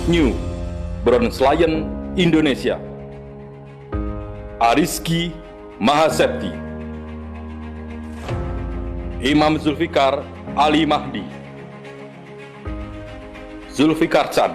New Bronze Lion Indonesia, Ariski Mahasepti, Imam Zulfikar Ali Mahdi, Zulfikar Chan,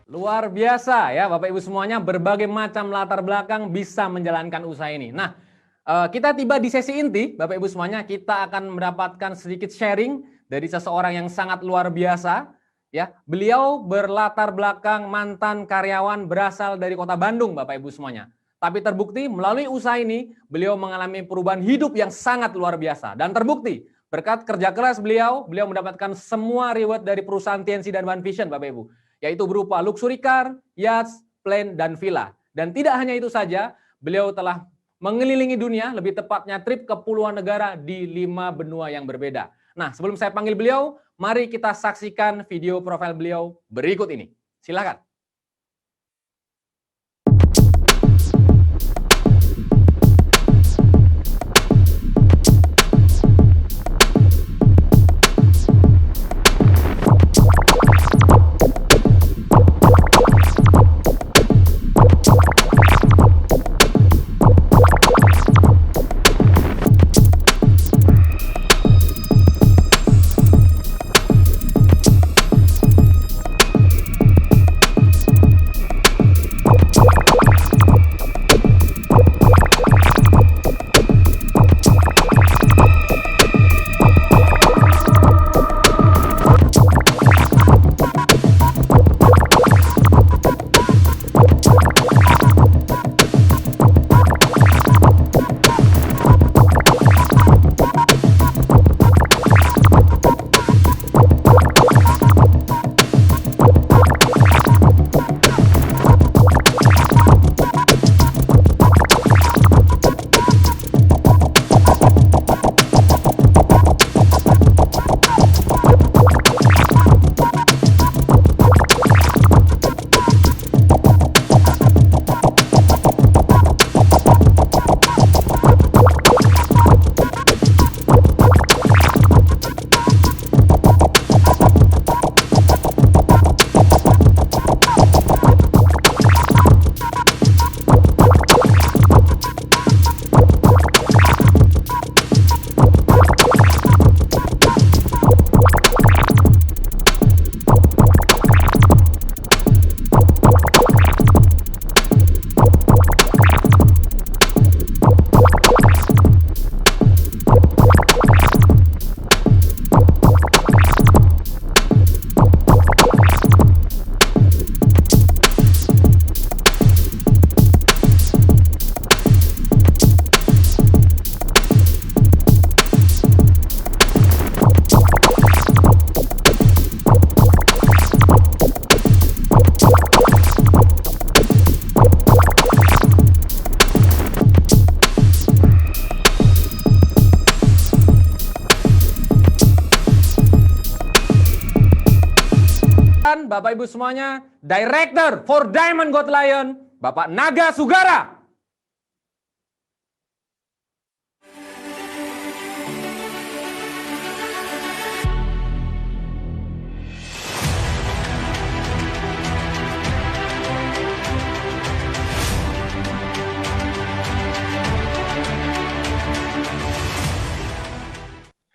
luar biasa ya Bapak Ibu semuanya, berbagai macam latar belakang bisa menjalankan usaha ini. Nah, kita tiba di sesi inti Bapak Ibu semuanya, kita akan mendapatkan sedikit sharing dari seseorang yang sangat luar biasa ya. Beliau berlatar belakang mantan karyawan berasal dari kota Bandung Bapak Ibu semuanya. Tapi terbukti melalui usaha ini beliau mengalami perubahan hidup yang sangat luar biasa, dan terbukti berkat kerja keras beliau mendapatkan semua reward dari perusahaan TNC dan One Vision Bapak Ibu, yaitu berupa luxury car, yachts, plane, dan villa. Dan tidak hanya itu saja, beliau telah mengelilingi dunia, lebih tepatnya trip ke puluhan negara di 5 benua yang berbeda. Nah, sebelum saya panggil beliau, mari kita saksikan video profil beliau berikut ini. Silakan. Bapak Ibu semuanya, Director for Diamond Gold Lion, Bapak Naga Sugara.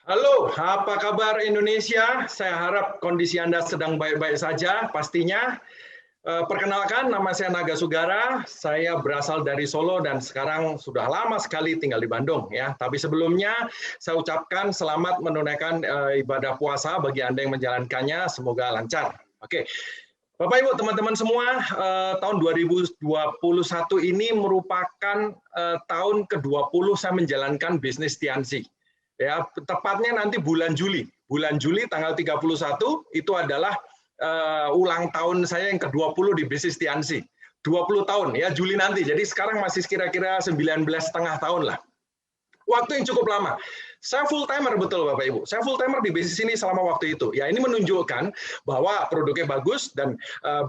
Halo, apa kabar Indonesia? Saya harap kondisi Anda sedang baik-baik saja pastinya. Perkenalkan, nama saya Naga Sugara. Saya berasal dari Solo dan sekarang sudah lama sekali tinggal di Bandung ya. Tapi sebelumnya saya ucapkan selamat menunaikan ibadah puasa bagi Anda yang menjalankannya, semoga lancar. Oke. Bapak Ibu, teman-teman semua, tahun 2021 ini merupakan tahun ke-20 saya menjalankan bisnis TNC. Ya, tepatnya nanti bulan Juli tanggal 31 itu adalah ulang tahun saya yang ke-20 di bisnis TNC. 20 tahun ya Juli nanti. Jadi sekarang masih kira-kira 19,5 tahun lah. Waktu yang cukup lama. Saya full timer betul Bapak Ibu. Saya full timer di bisnis ini selama waktu itu. Ya, ini menunjukkan bahwa produknya bagus dan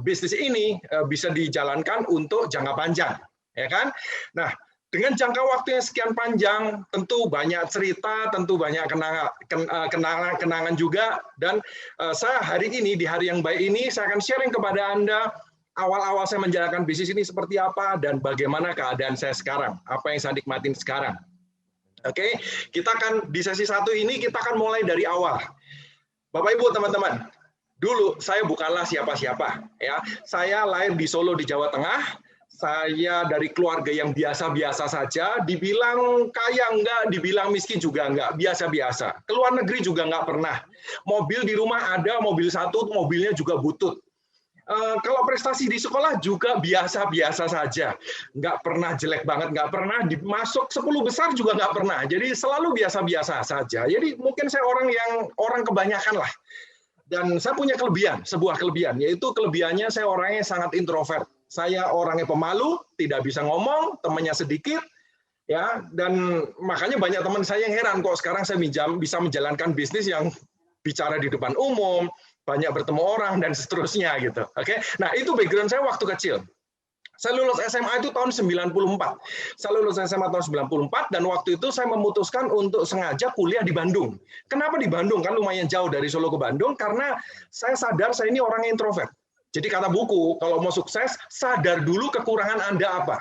bisnis ini bisa dijalankan untuk jangka panjang, ya kan? Nah, dengan jangka waktu yang sekian panjang, tentu banyak cerita, tentu banyak kenangan juga. Dan saya hari ini, di hari yang baik ini, saya akan sharing kepada Anda awal-awal saya menjalankan bisnis ini seperti apa, dan bagaimana keadaan saya sekarang, apa yang saya nikmatin sekarang. Oke, kita akan di sesi 1 ini, kita akan mulai dari awal. Bapak Ibu, teman-teman, dulu saya bukanlah siapa-siapa. Ya, saya lahir di Solo, di Jawa Tengah. Saya dari keluarga yang biasa-biasa saja, dibilang kaya enggak, dibilang miskin juga enggak, biasa-biasa. Keluar negeri juga enggak pernah. Mobil di rumah ada, mobil satu, mobilnya juga butut. Kalau prestasi di sekolah juga biasa-biasa saja. Enggak pernah jelek banget, enggak pernah masuk 10 besar juga enggak pernah. Jadi selalu biasa-biasa saja. Jadi mungkin saya orang kebanyakan lah. Dan saya punya kelebihan, sebuah kelebihan, yaitu kelebihannya saya orangnya sangat introvert. Saya orangnya pemalu, tidak bisa ngomong, temannya sedikit, ya, dan makanya banyak teman saya yang heran kok sekarang saya bisa menjalankan bisnis yang bicara di depan umum, banyak bertemu orang dan seterusnya gitu. Oke, nah itu background saya waktu kecil. Saya lulus SMA itu tahun 94. Saya lulus SMA tahun 94 dan waktu itu saya memutuskan untuk sengaja kuliah di Bandung. Kenapa di Bandung? Kan lumayan jauh dari Solo ke Bandung karena saya sadar saya ini orang introvert. Jadi kata buku, kalau mau sukses, sadar dulu kekurangan Anda apa.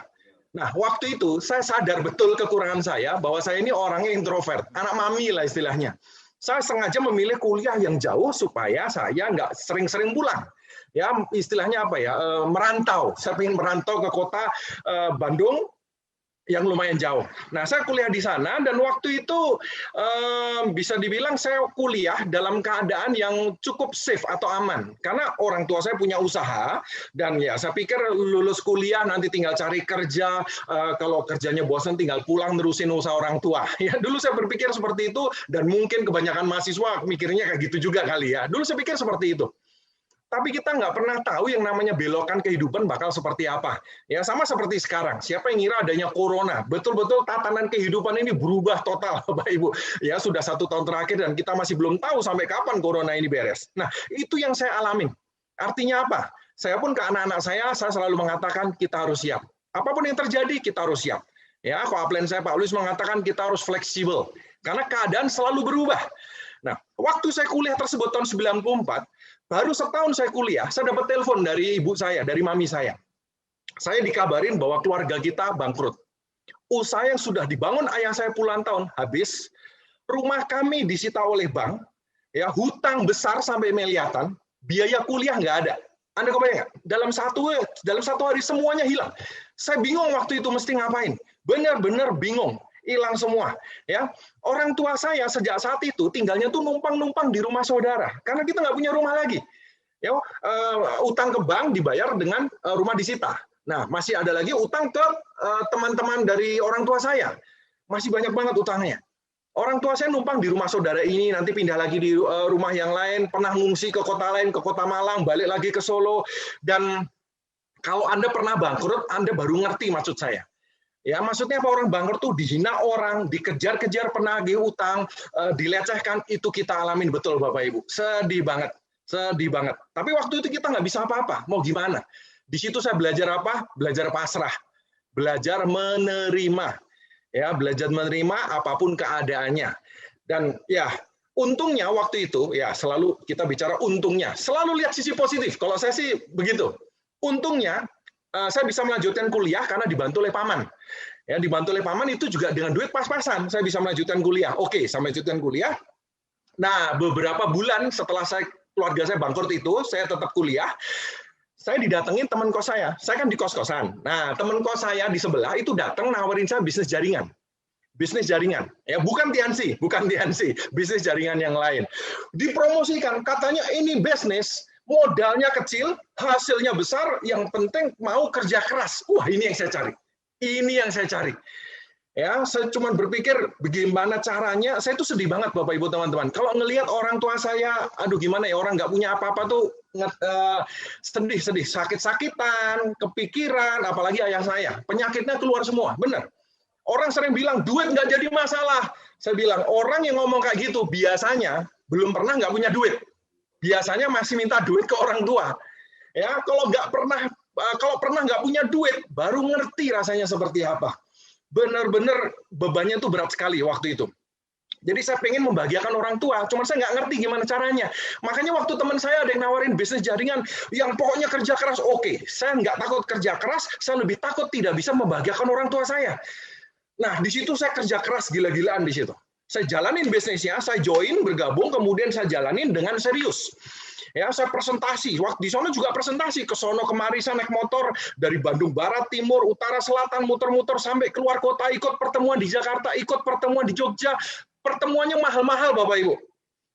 Nah, waktu itu saya sadar betul kekurangan saya, bahwa saya ini orangnya introvert, anak mami lah istilahnya. Saya sengaja memilih kuliah yang jauh supaya saya nggak sering-sering pulang. Ya, istilahnya apa ya, merantau. Saya ingin merantau ke kota Bandung, yang lumayan jauh. Nah, saya kuliah di sana dan waktu itu bisa dibilang saya kuliah dalam keadaan yang cukup safe atau aman. Karena orang tua saya punya usaha dan ya saya pikir lulus kuliah nanti tinggal cari kerja, kalau kerjanya bosan tinggal pulang nerusin usaha orang tua. Ya, dulu saya berpikir seperti itu dan mungkin kebanyakan mahasiswa mikirnya kayak gitu juga kali ya. Dulu saya pikir seperti itu. Tapi kita nggak pernah tahu yang namanya belokan kehidupan bakal seperti apa. Ya sama seperti sekarang. Siapa yang ngira adanya corona? Betul-betul tatanan kehidupan ini berubah total, Bapak Ibu. Ya sudah 1 tahun terakhir dan kita masih belum tahu sampai kapan corona ini beres. Nah itu yang saya alamin. Artinya apa? Saya pun ke anak-anak saya selalu mengatakan kita harus siap. Apapun yang terjadi kita harus siap. Ya, co-upline saya Pak Luis mengatakan kita harus fleksibel. Karena keadaan selalu berubah. Nah, waktu saya kuliah tersebut tahun 94, baru setahun saya kuliah, saya dapat telepon dari ibu saya, dari mami saya. Saya dikabarin bahwa keluarga kita bangkrut. Usaha yang sudah dibangun ayah saya puluhan tahun habis, rumah kami disita oleh bank, ya hutang besar sampai miliaran, biaya kuliah nggak ada. Anda kebayang nggak? Dalam satu hari semuanya hilang. Saya bingung waktu itu mesti ngapain. Benar-benar bingung. Hilang semua, ya. Orang tua saya sejak saat itu tinggalnya tuh numpang-numpang di rumah saudara, karena kita nggak punya rumah lagi. Ya, utang ke bank dibayar dengan rumah disita. Nah, masih ada lagi utang ke teman-teman dari orang tua saya, masih banyak banget utangnya. Orang tua saya numpang di rumah saudara ini, nanti pindah lagi di rumah yang lain, pernah ngungsi ke kota lain, ke kota Malang, balik lagi ke Solo. Dan kalau Anda pernah bangkrut, Anda baru ngerti maksud saya. Ya, maksudnya apa orang bangkrut tuh dihina orang, dikejar-kejar penagih utang, dilecehkan, itu kita alamin betul Bapak Ibu. Sedih banget, sedih banget. Tapi waktu itu kita nggak bisa apa-apa, mau gimana? Di situ saya belajar apa? Belajar pasrah, belajar menerima, ya belajar menerima apapun keadaannya. Dan ya untungnya waktu itu, ya selalu kita bicara untungnya, selalu lihat sisi positif. Kalau saya sih begitu. Untungnya saya bisa melanjutkan kuliah karena dibantu oleh paman. Ya, dibantu oleh paman itu juga dengan duit pas-pasan. Saya bisa melanjutkan kuliah. Oke, saya melanjutkan kuliah. Nah, beberapa bulan setelah keluarga saya bangkrut itu, saya tetap kuliah. Saya didatengin teman kos saya. Saya kan di kos-kosan. Nah, teman kos saya di sebelah itu datang nawarin saya bisnis jaringan. Bisnis jaringan. Ya, bukan TNC, bisnis jaringan yang lain. Dipromosikan, katanya ini bisnis modalnya kecil, hasilnya besar, yang penting mau kerja keras. Wah, ini yang saya cari. Ini yang saya cari. Ya, saya cuma berpikir bagaimana caranya. Saya tuh sedih banget Bapak Ibu teman-teman. Kalau ngelihat orang tua saya, aduh gimana ya, orang nggak punya apa-apa tuh sedih, sakit-sakitan, kepikiran, apalagi ayah saya. Penyakitnya keluar semua, benar. Orang sering bilang duit nggak jadi masalah. Saya bilang orang yang ngomong kayak gitu biasanya belum pernah nggak punya duit. Biasanya masih minta duit ke orang tua. Ya, kalau pernah nggak punya duit, baru ngerti rasanya seperti apa. benar-benar bebannya tuh berat sekali waktu itu. Jadi saya pengen membahagiakan orang tua, cuman saya nggak ngerti gimana caranya. Makanya waktu teman saya ada yang nawarin bisnis jaringan, yang pokoknya kerja keras, oke. Saya nggak takut kerja keras, saya lebih takut tidak bisa membahagiakan orang tua saya. Nah, di situ saya kerja keras gila-gilaan di situ. Saya jalanin bisnisnya, saya join, bergabung, kemudian saya jalanin dengan serius. Ya, saya presentasi. Waktu di sana juga presentasi, ke sono kemari saya naik motor dari Bandung Barat, Timur, Utara, Selatan, muter-muter sampai keluar kota, ikut pertemuan di Jakarta, ikut pertemuan di Jogja. Pertemuannya mahal-mahal Bapak Ibu.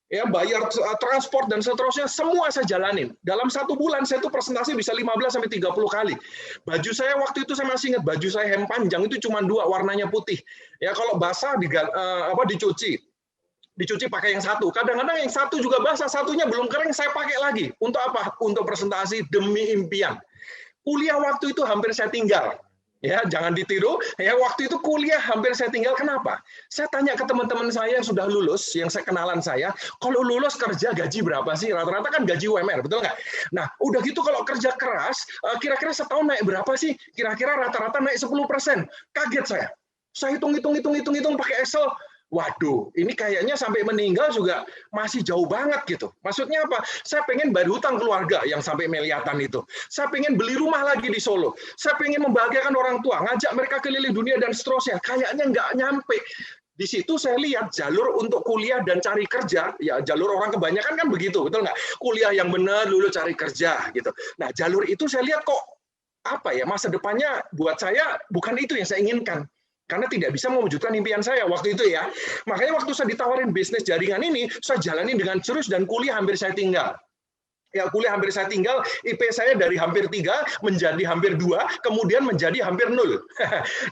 Ya, bayar transport dan seterusnya semua saya jalanin. Dalam 1 bulan saya tuh presentasi bisa 15 sampai 30 kali. Baju saya waktu itu saya masih ingat, baju saya hem panjang itu cuma 2, warnanya putih. Ya, kalau basah dicuci. Dicuci pakai yang satu. Kadang-kadang yang satu juga basah, satunya belum kering saya pakai lagi. Untuk apa? Untuk presentasi demi impian. Kuliah waktu itu hampir saya tinggal. Ya, jangan ditiru. Ya, waktu itu kuliah hampir saya tinggal. Kenapa? Saya tanya ke teman-teman saya yang sudah lulus, yang saya kenalan saya, kalau lulus kerja gaji berapa sih? Rata-rata kan gaji UMR, betul nggak? Nah, udah gitu kalau kerja keras, kira-kira setahun naik berapa sih? Kira-kira rata-rata naik 10%. Kaget saya. Saya hitung pakai Excel. Waduh, ini kayaknya sampai meninggal juga masih jauh banget gitu. Maksudnya apa? Saya pengen bayar hutang keluarga yang sampai miliatan itu. Saya pengen beli rumah lagi di Solo. Saya pengen membahagiakan orang tua, ngajak mereka keliling dunia dan seterusnya. Kayaknya nggak nyampe. Di situ saya lihat jalur untuk kuliah dan cari kerja, ya jalur orang kebanyakan kan begitu, betul nggak? Kuliah yang benar, dulu cari kerja gitu. Nah, jalur itu saya lihat kok apa ya, masa depannya buat saya bukan itu yang saya inginkan. Karena tidak bisa mewujudkan impian saya waktu itu ya. Makanya waktu saya ditawarin bisnis jaringan ini, saya jalanin dengan serius dan kuliah hampir saya tinggal. Ya, kuliah hampir saya tinggal, IP saya dari hampir 3 menjadi hampir 2, kemudian menjadi hampir 0.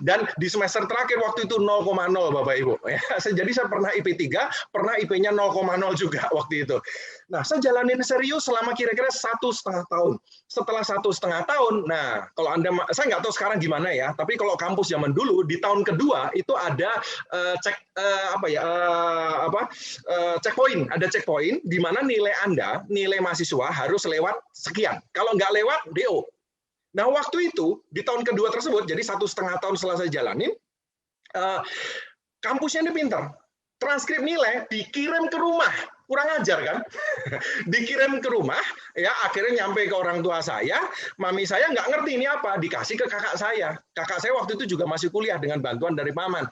Dan di semester terakhir waktu itu 0,0 Bapak Ibu. Ya, jadi saya pernah IP 3, pernah IP-nya 0,0 juga waktu itu. Nah, saya jalanin serius selama kira-kira 1,5 tahun. Setelah 1,5 tahun, nah kalau Anda, saya nggak tahu sekarang gimana ya, tapi kalau kampus zaman dulu di tahun kedua itu ada checkpoint, ada checkpoint di mana nilai Anda, nilai mahasiswa harus lewat sekian. Kalau nggak lewat, DO. Nah, waktu itu di tahun kedua tersebut, jadi 1,5 tahun setelah saya jalanin, kampusnya ini pintar. Transkrip nilai dikirim ke rumah. Kurang ajar kan? Dikirim ke rumah, ya akhirnya nyampe ke orang tua saya, mami saya nggak ngerti ini apa, dikasih ke kakak saya. Kakak saya waktu itu juga masih kuliah dengan bantuan dari paman.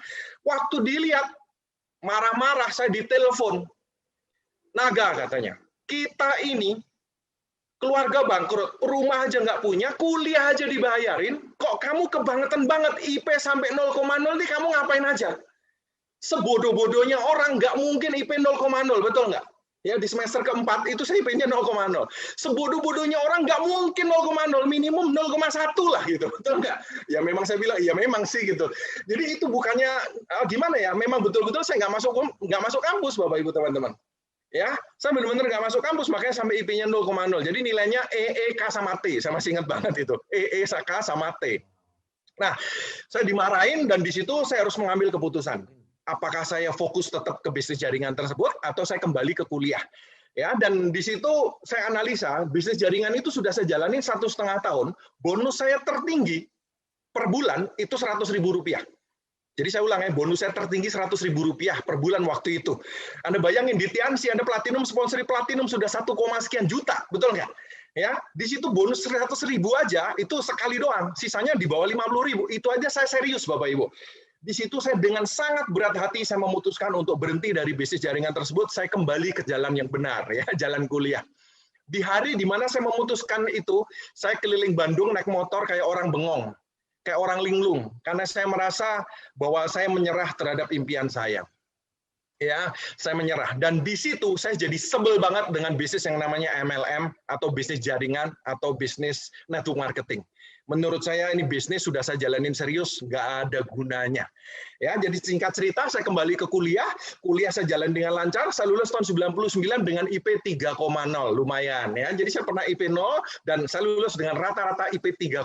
Waktu dilihat, marah-marah saya ditelepon. Naga katanya, kita ini keluarga bangkrut, rumah aja nggak punya, kuliah aja dibayarin, kok kamu kebangetan banget, IP sampai 0,0 nih kamu ngapain aja? Sebodoh-bodohnya orang nggak mungkin IP 0,0, betul nggak? Ya, di semester keempat itu saya IP-nya 0,0. Sebodoh-bodohnya orang nggak mungkin 0,0, minimum 0,1 lah gitu, betul nggak? Ya memang saya bilang, ya memang sih gitu. Jadi itu bukannya gimana ya? Memang betul-betul saya nggak masuk kampus, Bapak Ibu teman-teman. Ya, saya benar-benar nggak masuk kampus, makanya sampai IP-nya 0,0. Jadi nilainya EK sama T, saya masih ingat banget itu. EK sama T. Nah, saya dimarahin dan di situ saya harus mengambil keputusan. Apakah saya fokus tetap ke bisnis jaringan tersebut atau saya kembali ke kuliah? Ya, dan di situ saya analisa bisnis jaringan itu sudah saya jalani 1,5 tahun. Bonus saya tertinggi per bulan itu Rp100.000. Jadi saya ulang ya, bonus saya tertinggi Rp100.000 per bulan waktu itu. Anda bayangin di Tianxi Anda platinum, sponsori platinum sudah 1, sekian juta, betul nggak? Ya, di situ bonus 100.000 aja itu sekali doang, sisanya di bawah 50.000. Itu aja saya serius Bapak Ibu. Di situ saya dengan sangat berat hati saya memutuskan untuk berhenti dari bisnis jaringan tersebut, saya kembali ke jalan yang benar ya, jalan kuliah. Di hari di mana saya memutuskan itu, saya keliling Bandung naik motor kayak orang bengong, kayak orang linglung, karena saya merasa bahwa saya menyerah terhadap impian saya. Ya, saya menyerah. Dan di situ saya jadi sebel banget dengan bisnis yang namanya MLM atau bisnis jaringan atau bisnis network marketing. Menurut saya ini bisnis sudah saya jalanin serius, nggak ada gunanya. Ya, jadi singkat cerita saya kembali ke kuliah saya jalan dengan lancar, saya lulus tahun 99 dengan IP 3,0, lumayan ya. Jadi saya pernah IP 0 dan saya lulus dengan rata-rata IP 3,0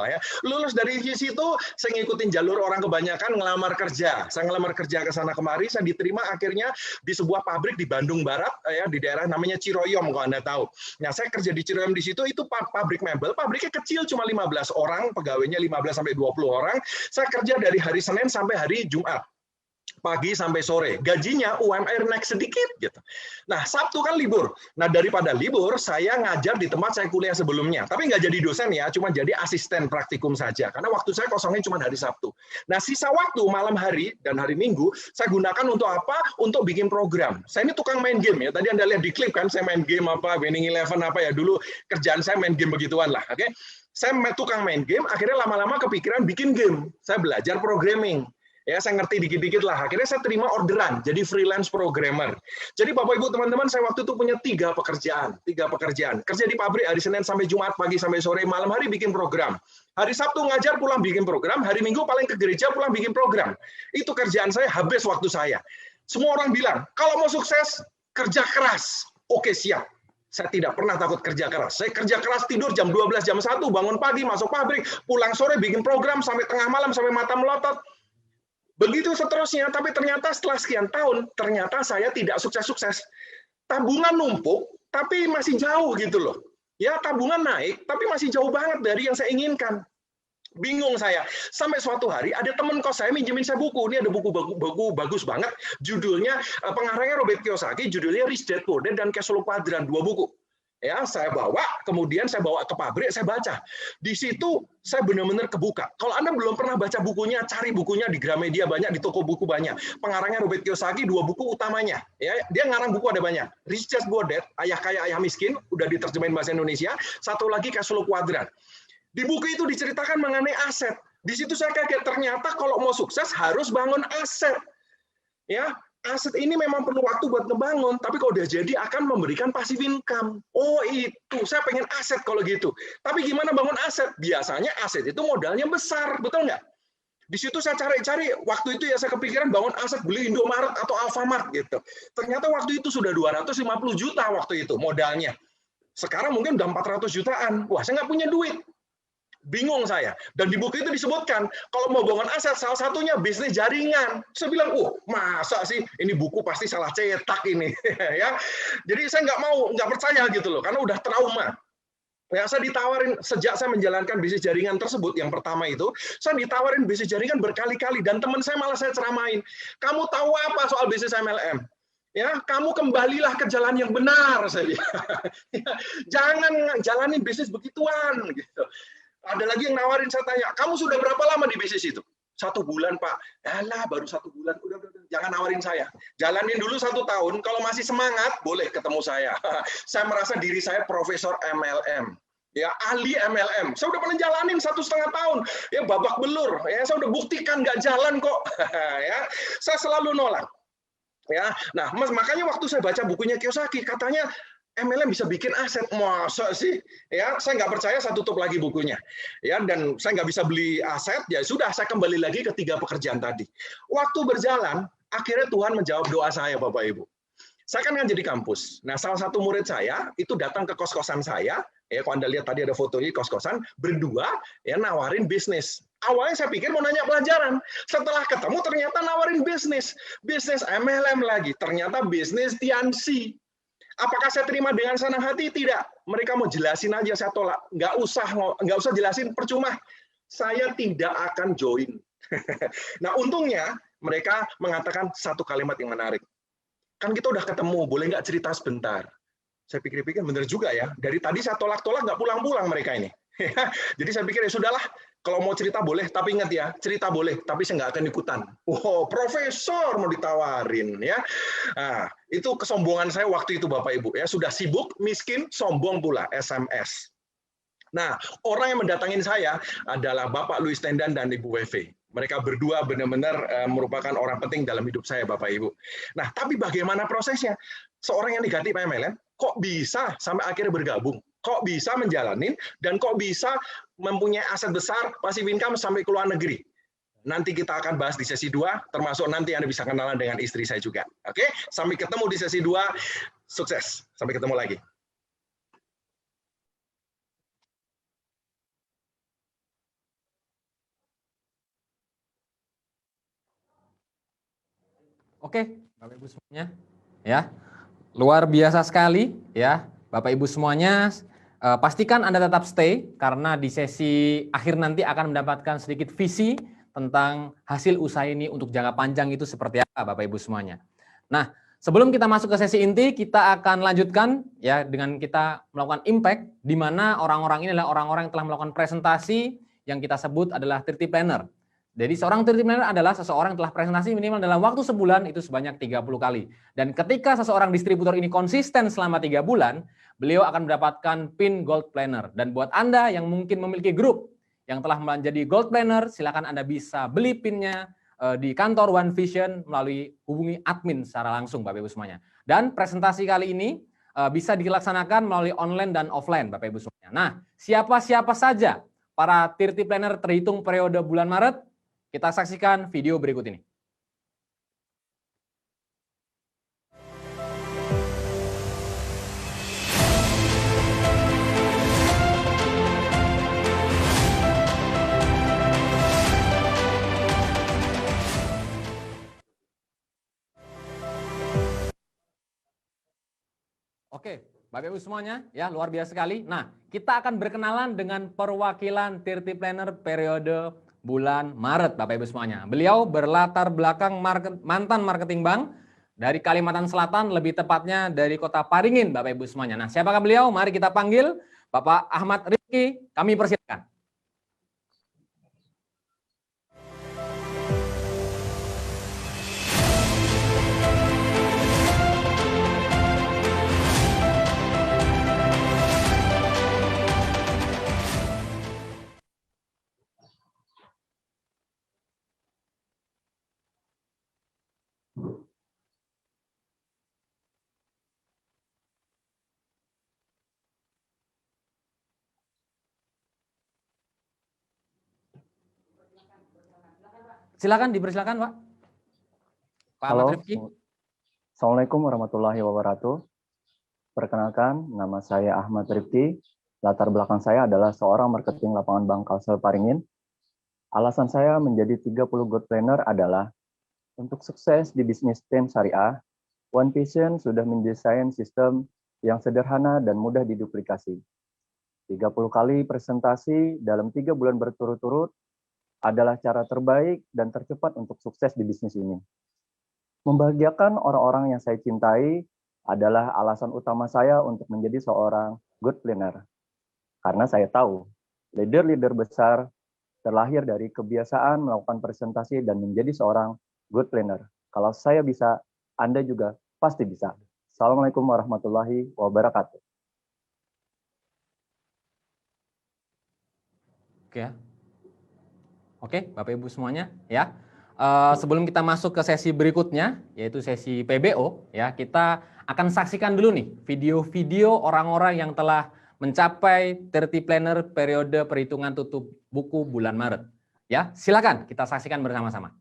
ya. Lulus dari situ saya ngikutin jalur orang kebanyakan ngelamar kerja. Saya ngelamar kerja ke sana kemari, saya diterima akhirnya di sebuah pabrik di Bandung Barat ya, di daerah namanya Ciroyom kalau Anda tahu. Nah, saya kerja di Ciroyom di situ itu pabrik mebel, pabriknya kecil cuma 15 15 orang, pegawainya 15 sampai 20 orang. Saya kerja dari hari Senin sampai hari Jumat. Pagi sampai sore, gajinya UMR naik sedikit gitu. Nah, Sabtu kan libur. Nah, daripada libur, saya ngajar di tempat saya kuliah sebelumnya. Tapi nggak jadi dosen ya, cuma jadi asisten praktikum saja. Karena waktu saya kosongnya cuma hari Sabtu. Nah, sisa waktu malam hari dan hari Minggu, saya gunakan untuk apa? Untuk bikin program. Saya ini tukang main game ya. Tadi Anda lihat di klip kan, saya main game apa, Winning Eleven apa ya. Dulu kerjaan saya main game begituan lah. Oke? Saya tukang main game, akhirnya lama-lama kepikiran bikin game. Saya belajar programming. Ya, saya ngerti dikit-dikit lah. Akhirnya saya terima orderan, jadi freelance programmer. Jadi Bapak Ibu teman-teman, saya waktu itu punya 3 pekerjaan. Kerja di pabrik hari Senin sampai Jumat, pagi sampai sore, malam hari bikin program. Hari Sabtu ngajar, pulang bikin program. Hari Minggu paling ke gereja, pulang bikin program. Itu kerjaan saya, habis waktu saya. Semua orang bilang, kalau mau sukses, kerja keras. Oke, siap. Saya tidak pernah takut kerja keras. Saya kerja keras, tidur jam 12, jam 1, bangun pagi, masuk pabrik, pulang sore, bikin program sampai tengah malam, sampai mata melotot. Begitu seterusnya, tapi ternyata setelah sekian tahun, ternyata saya tidak sukses-sukses. Tabungan numpuk, tapi masih jauh gitu loh. Ya, tabungan naik, tapi masih jauh banget dari yang saya inginkan. Bingung saya. Sampai suatu hari, ada teman kos saya minjemin saya buku. Ini ada buku bagus banget. Judulnya, pengarangnya Robert Kiyosaki, judulnya Rich Dad Poor Dad dan Cash Flow Quadrant, 2 buku. Ya, saya bawa, kemudian saya bawa ke pabrik, saya baca. Di situ saya benar-benar kebuka. Kalau Anda belum pernah baca bukunya, cari bukunya di Gramedia banyak, di toko buku banyak. Pengarangnya Robert Kiyosaki, 2 buku utamanya. Ya, dia ngarang buku ada banyak. Rich Dad Poor Dad, Ayah Kaya Ayah Miskin, udah diterjemahin bahasa Indonesia. Satu lagi Cash Flow Quadrant. Di buku itu diceritakan mengenai aset. Di situ saya kaget, ternyata kalau mau sukses harus bangun aset. Ya, aset ini memang perlu waktu buat ngebangun, tapi kalau udah jadi akan memberikan passive income. Oh itu, saya pengen aset kalau gitu. Tapi gimana bangun aset? Biasanya aset itu modalnya besar, betul nggak? Di situ saya cari-cari, waktu itu ya saya kepikiran bangun aset, beli Indomaret atau Alfamart gitu. Ternyata waktu itu sudah 250 juta waktu itu modalnya. Sekarang mungkin udah 400 jutaan. Wah, saya nggak punya duit. Bingung saya. Dan di buku itu disebutkan, kalau mau bangun aset, salah satunya bisnis jaringan. Saya bilang, masa sih, ini buku pasti salah cetak ini. Ya, jadi saya nggak percaya gitu loh, karena udah trauma. Ya, saya ditawarin, sejak saya menjalankan bisnis jaringan tersebut, yang pertama itu, saya ditawarin bisnis jaringan berkali-kali, dan teman saya malah saya ceramain, kamu tahu apa soal bisnis MLM? Ya, kamu kembalilah ke jalan yang benar, saya bilang. Jangan jalani bisnis begituan, gitu. Ada lagi yang nawarin, saya tanya, kamu sudah berapa lama di bisnis itu? 1 bulan, Pak. Alah, baru 1 bulan. Udah. Jangan nawarin saya. Jalanin dulu 1 tahun. Kalau masih semangat, boleh ketemu saya. Saya merasa diri saya profesor MLM. Ya, ahli MLM. Saya udah pernah jalanin 1,5 tahun. Ya, babak belur. Ya, saya udah buktikan nggak jalan kok. Ya, saya selalu nolak. Ya, nah, makanya waktu saya baca bukunya Kiyosaki, katanya MLM bisa bikin aset, masa sih? Ya, saya nggak percaya, saya tutup lagi bukunya. Ya, dan saya nggak bisa beli aset, ya sudah, saya kembali lagi ke 3 pekerjaan tadi. Waktu berjalan, akhirnya Tuhan menjawab doa saya, Bapak Ibu. Saya kan ngajar di kampus. Nah, salah satu murid saya itu datang ke kos-kosan saya. Ya, kalau Anda lihat tadi ada fotonya kos-kosan, berdua ya nawarin bisnis. Awalnya saya pikir mau nanya pelajaran. Setelah ketemu ternyata nawarin bisnis. Bisnis MLM lagi. Ternyata bisnis Tianxi. Apakah saya terima dengan senang hati? Tidak. Mereka mau jelasin aja, saya tolak. Nggak usah jelasin, percuma. Saya tidak akan join. Nah, untungnya mereka mengatakan satu kalimat yang menarik. Kan kita udah ketemu, boleh nggak cerita sebentar? Saya pikir-pikir bener juga ya. Dari tadi saya tolak-tolak nggak pulang-pulang mereka ini. Jadi saya pikir ya sudahlah, kalau mau cerita boleh, tapi ingat ya, cerita boleh, tapi saya nggak akan ikutan. Wow, profesor mau ditawarin ya. Nah, itu kesombongan saya waktu itu Bapak Ibu ya, sudah sibuk, miskin, sombong pula, SMS. Nah, orang yang mendatangin saya adalah Bapak Louis Tendan dan Ibu WV. Mereka berdua benar-benar merupakan orang penting dalam hidup saya, Bapak Ibu. Nah, tapi bagaimana prosesnya? Seorang yang negatif MLM, kok bisa sampai akhirnya bergabung? Kok bisa menjalanin, dan kok bisa mempunyai aset besar, passive income sampai ke luar negeri? Nanti kita akan bahas di sesi 2, termasuk nanti Anda bisa kenalan dengan istri saya juga. Oke, sampai ketemu di sesi 2, sukses. Sampai ketemu lagi. Oke, Bapak Ibu semuanya, ya luar biasa sekali, ya Bapak Ibu semuanya. pastikan Anda tetap stay karena di sesi akhir nanti akan mendapatkan sedikit visi tentang hasil usaha ini untuk jangka panjang itu seperti apa Bapak Ibu semuanya. Nah, sebelum kita masuk ke sesi inti, kita akan lanjutkan ya dengan kita melakukan impact di mana orang-orang ini adalah orang-orang yang telah melakukan presentasi yang kita sebut adalah 30 planner. Jadi seorang 30 planner adalah seseorang yang telah presentasi minimal dalam waktu sebulan itu sebanyak 30 kali. Dan ketika seseorang distributor ini konsisten selama 3 bulan, beliau akan mendapatkan pin Gold Planner. Dan buat Anda yang mungkin memiliki grup yang telah menjadi Gold Planner, silakan Anda bisa beli pinnya di kantor One Vision melalui hubungi admin secara langsung Bapak Ibu semuanya. Dan presentasi kali ini bisa dilaksanakan melalui online dan offline Bapak Ibu semuanya. Nah, siapa-siapa saja para 30 planner terhitung periode bulan Maret? Kita saksikan video berikut ini. Oke, Bapak Ibu semuanya, ya luar biasa sekali. Nah, kita akan berkenalan dengan perwakilan 30 planner periode bulan Maret, Bapak Ibu semuanya. Beliau berlatar belakang mantan marketing bank dari Kalimantan Selatan, lebih tepatnya dari kota Paringin, Bapak Ibu semuanya. Nah, siapakah beliau? Mari kita panggil Bapak Ahmad Rifki. Kami persilakan. Silakan dipersilakan, Pak. Pak Halo, Ahmad Rifki. Assalamualaikum warahmatullahi wabarakatuh. Perkenalkan, nama saya Ahmad Rifki. Latar belakang saya adalah seorang marketing lapangan bank Kalsel Paringin. Alasan saya menjadi 30 Gold Planner adalah untuk sukses di bisnis tim syariah, One Vision sudah mendesain sistem yang sederhana dan mudah diduplikasi. 30 kali presentasi dalam 3 bulan berturut-turut adalah cara terbaik dan tercepat untuk sukses di bisnis ini. Membahagiakan orang-orang yang saya cintai adalah alasan utama saya untuk menjadi seorang good planner. Karena saya tahu, leader-leader besar terlahir dari kebiasaan melakukan presentasi dan menjadi seorang good planner. Kalau saya bisa, Anda juga pasti bisa. Assalamualaikum warahmatullahi wabarakatuh. Oke, Bapak Ibu semuanya, ya. Sebelum kita masuk ke sesi berikutnya, yaitu sesi PBO, ya, kita akan saksikan dulu nih video-video orang-orang yang telah mencapai 30 planner periode perhitungan tutup buku bulan Maret. Ya, silakan kita saksikan bersama-sama.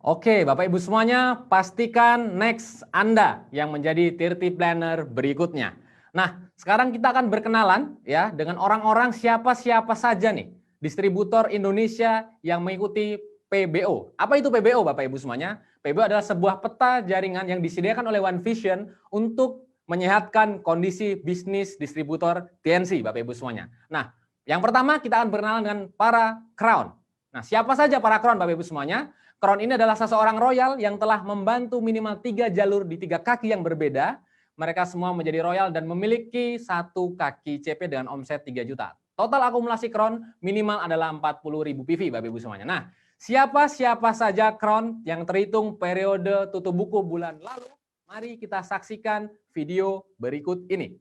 Oke, Bapak Ibu semuanya, pastikan next Anda yang menjadi 30 planner berikutnya. Nah, sekarang kita akan berkenalan ya dengan orang-orang siapa-siapa saja nih distributor Indonesia yang mengikuti PBO. Apa itu PBO, Bapak Ibu semuanya? PBO adalah sebuah peta jaringan yang disediakan oleh One Vision untuk menyehatkan kondisi bisnis distributor TNC, Bapak Ibu semuanya. Nah, yang pertama kita akan berkenalan dengan para Crown. Nah, siapa saja para Crown, Bapak Ibu semuanya? Crown ini adalah seseorang royal yang telah membantu minimal 3 jalur di 3 kaki yang berbeda. Mereka semua menjadi royal dan memiliki 1 kaki CP dengan omset 3 juta. Total akumulasi Crown minimal adalah 40.000 PV, Bapak Ibu semuanya. Nah, siapa-siapa saja Crown yang terhitung periode tutup buku bulan lalu? Mari kita saksikan video berikut ini.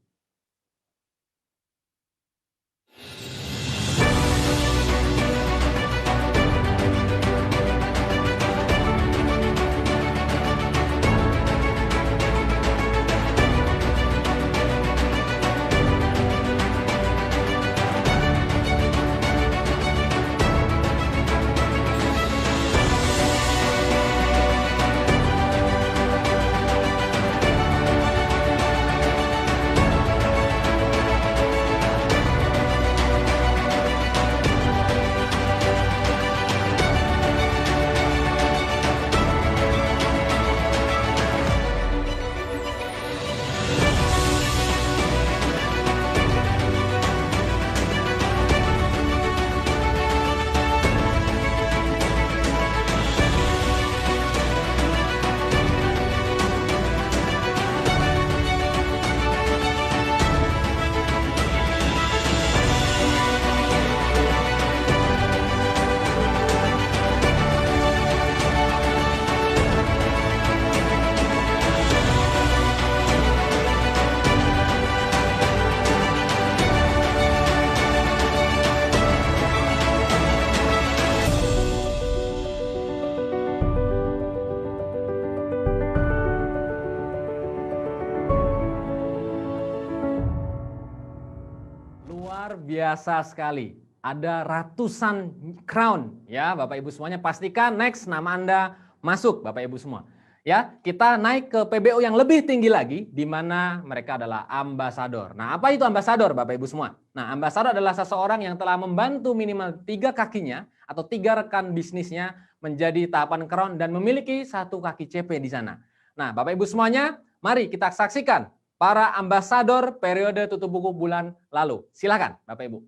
Luar biasa sekali. Ada ratusan crown ya Bapak Ibu semuanya. Pastikan next nama Anda masuk Bapak Ibu semua. Ya, kita naik ke PBO yang lebih tinggi lagi di mana mereka adalah ambasador. Nah, apa itu ambasador Bapak Ibu semua? Nah, ambasador adalah seseorang yang telah membantu minimal 3 kakinya atau 3 rekan bisnisnya menjadi tahapan crown dan memiliki 1 kaki CP di sana. Nah, Bapak Ibu semuanya, mari kita saksikan para ambasador periode tutup buku bulan lalu. Silakan Bapak Ibu.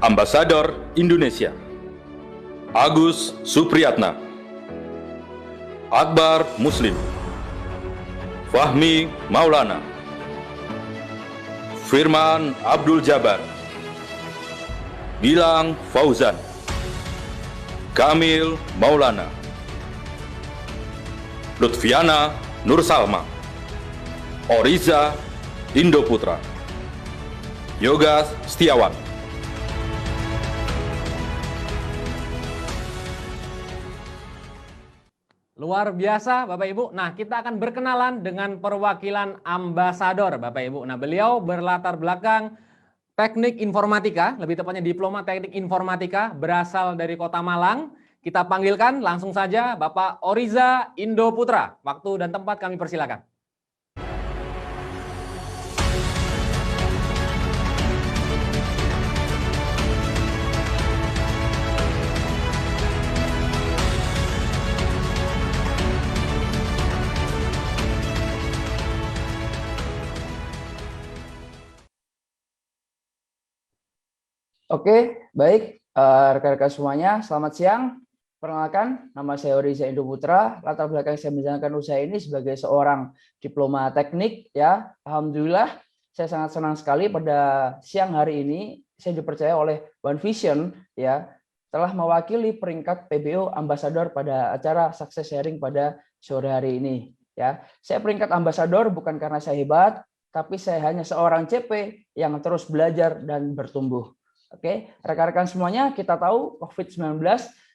Ambasador Indonesia Agus Supriyatna, Akbar Muslim, Fahmi Maulana, Firman Abdul Jabar, Gilang Fauzan, Kamil Maulana, Lutfiana Nur Salma, Oriza Indoputra, Yogas Setiawan. Luar biasa Bapak Ibu. Nah, kita akan berkenalan dengan perwakilan ambasador Bapak Ibu. Nah, beliau berlatar belakang teknik informatika, lebih tepatnya diploma teknik informatika, berasal dari Kota Malang. Kita panggilkan langsung saja Bapak Oriza Indoputra. Waktu dan tempat kami persilakan. Oke, baik. Rekan-rekan semuanya, selamat siang. Perkenalkan, nama saya Oriza Indoputra. Latar belakang saya menjalankan usaha ini sebagai seorang diploma teknik. Ya, alhamdulillah, saya sangat senang sekali pada siang hari ini saya dipercaya oleh One Vision, ya, telah mewakili peringkat PBO Ambassador pada acara Success Sharing pada sore hari ini. Ya, saya peringkat Ambassador bukan karena saya hebat, tapi saya hanya seorang CP yang terus belajar dan bertumbuh. Oke, rekan-rekan semuanya, kita tahu COVID-19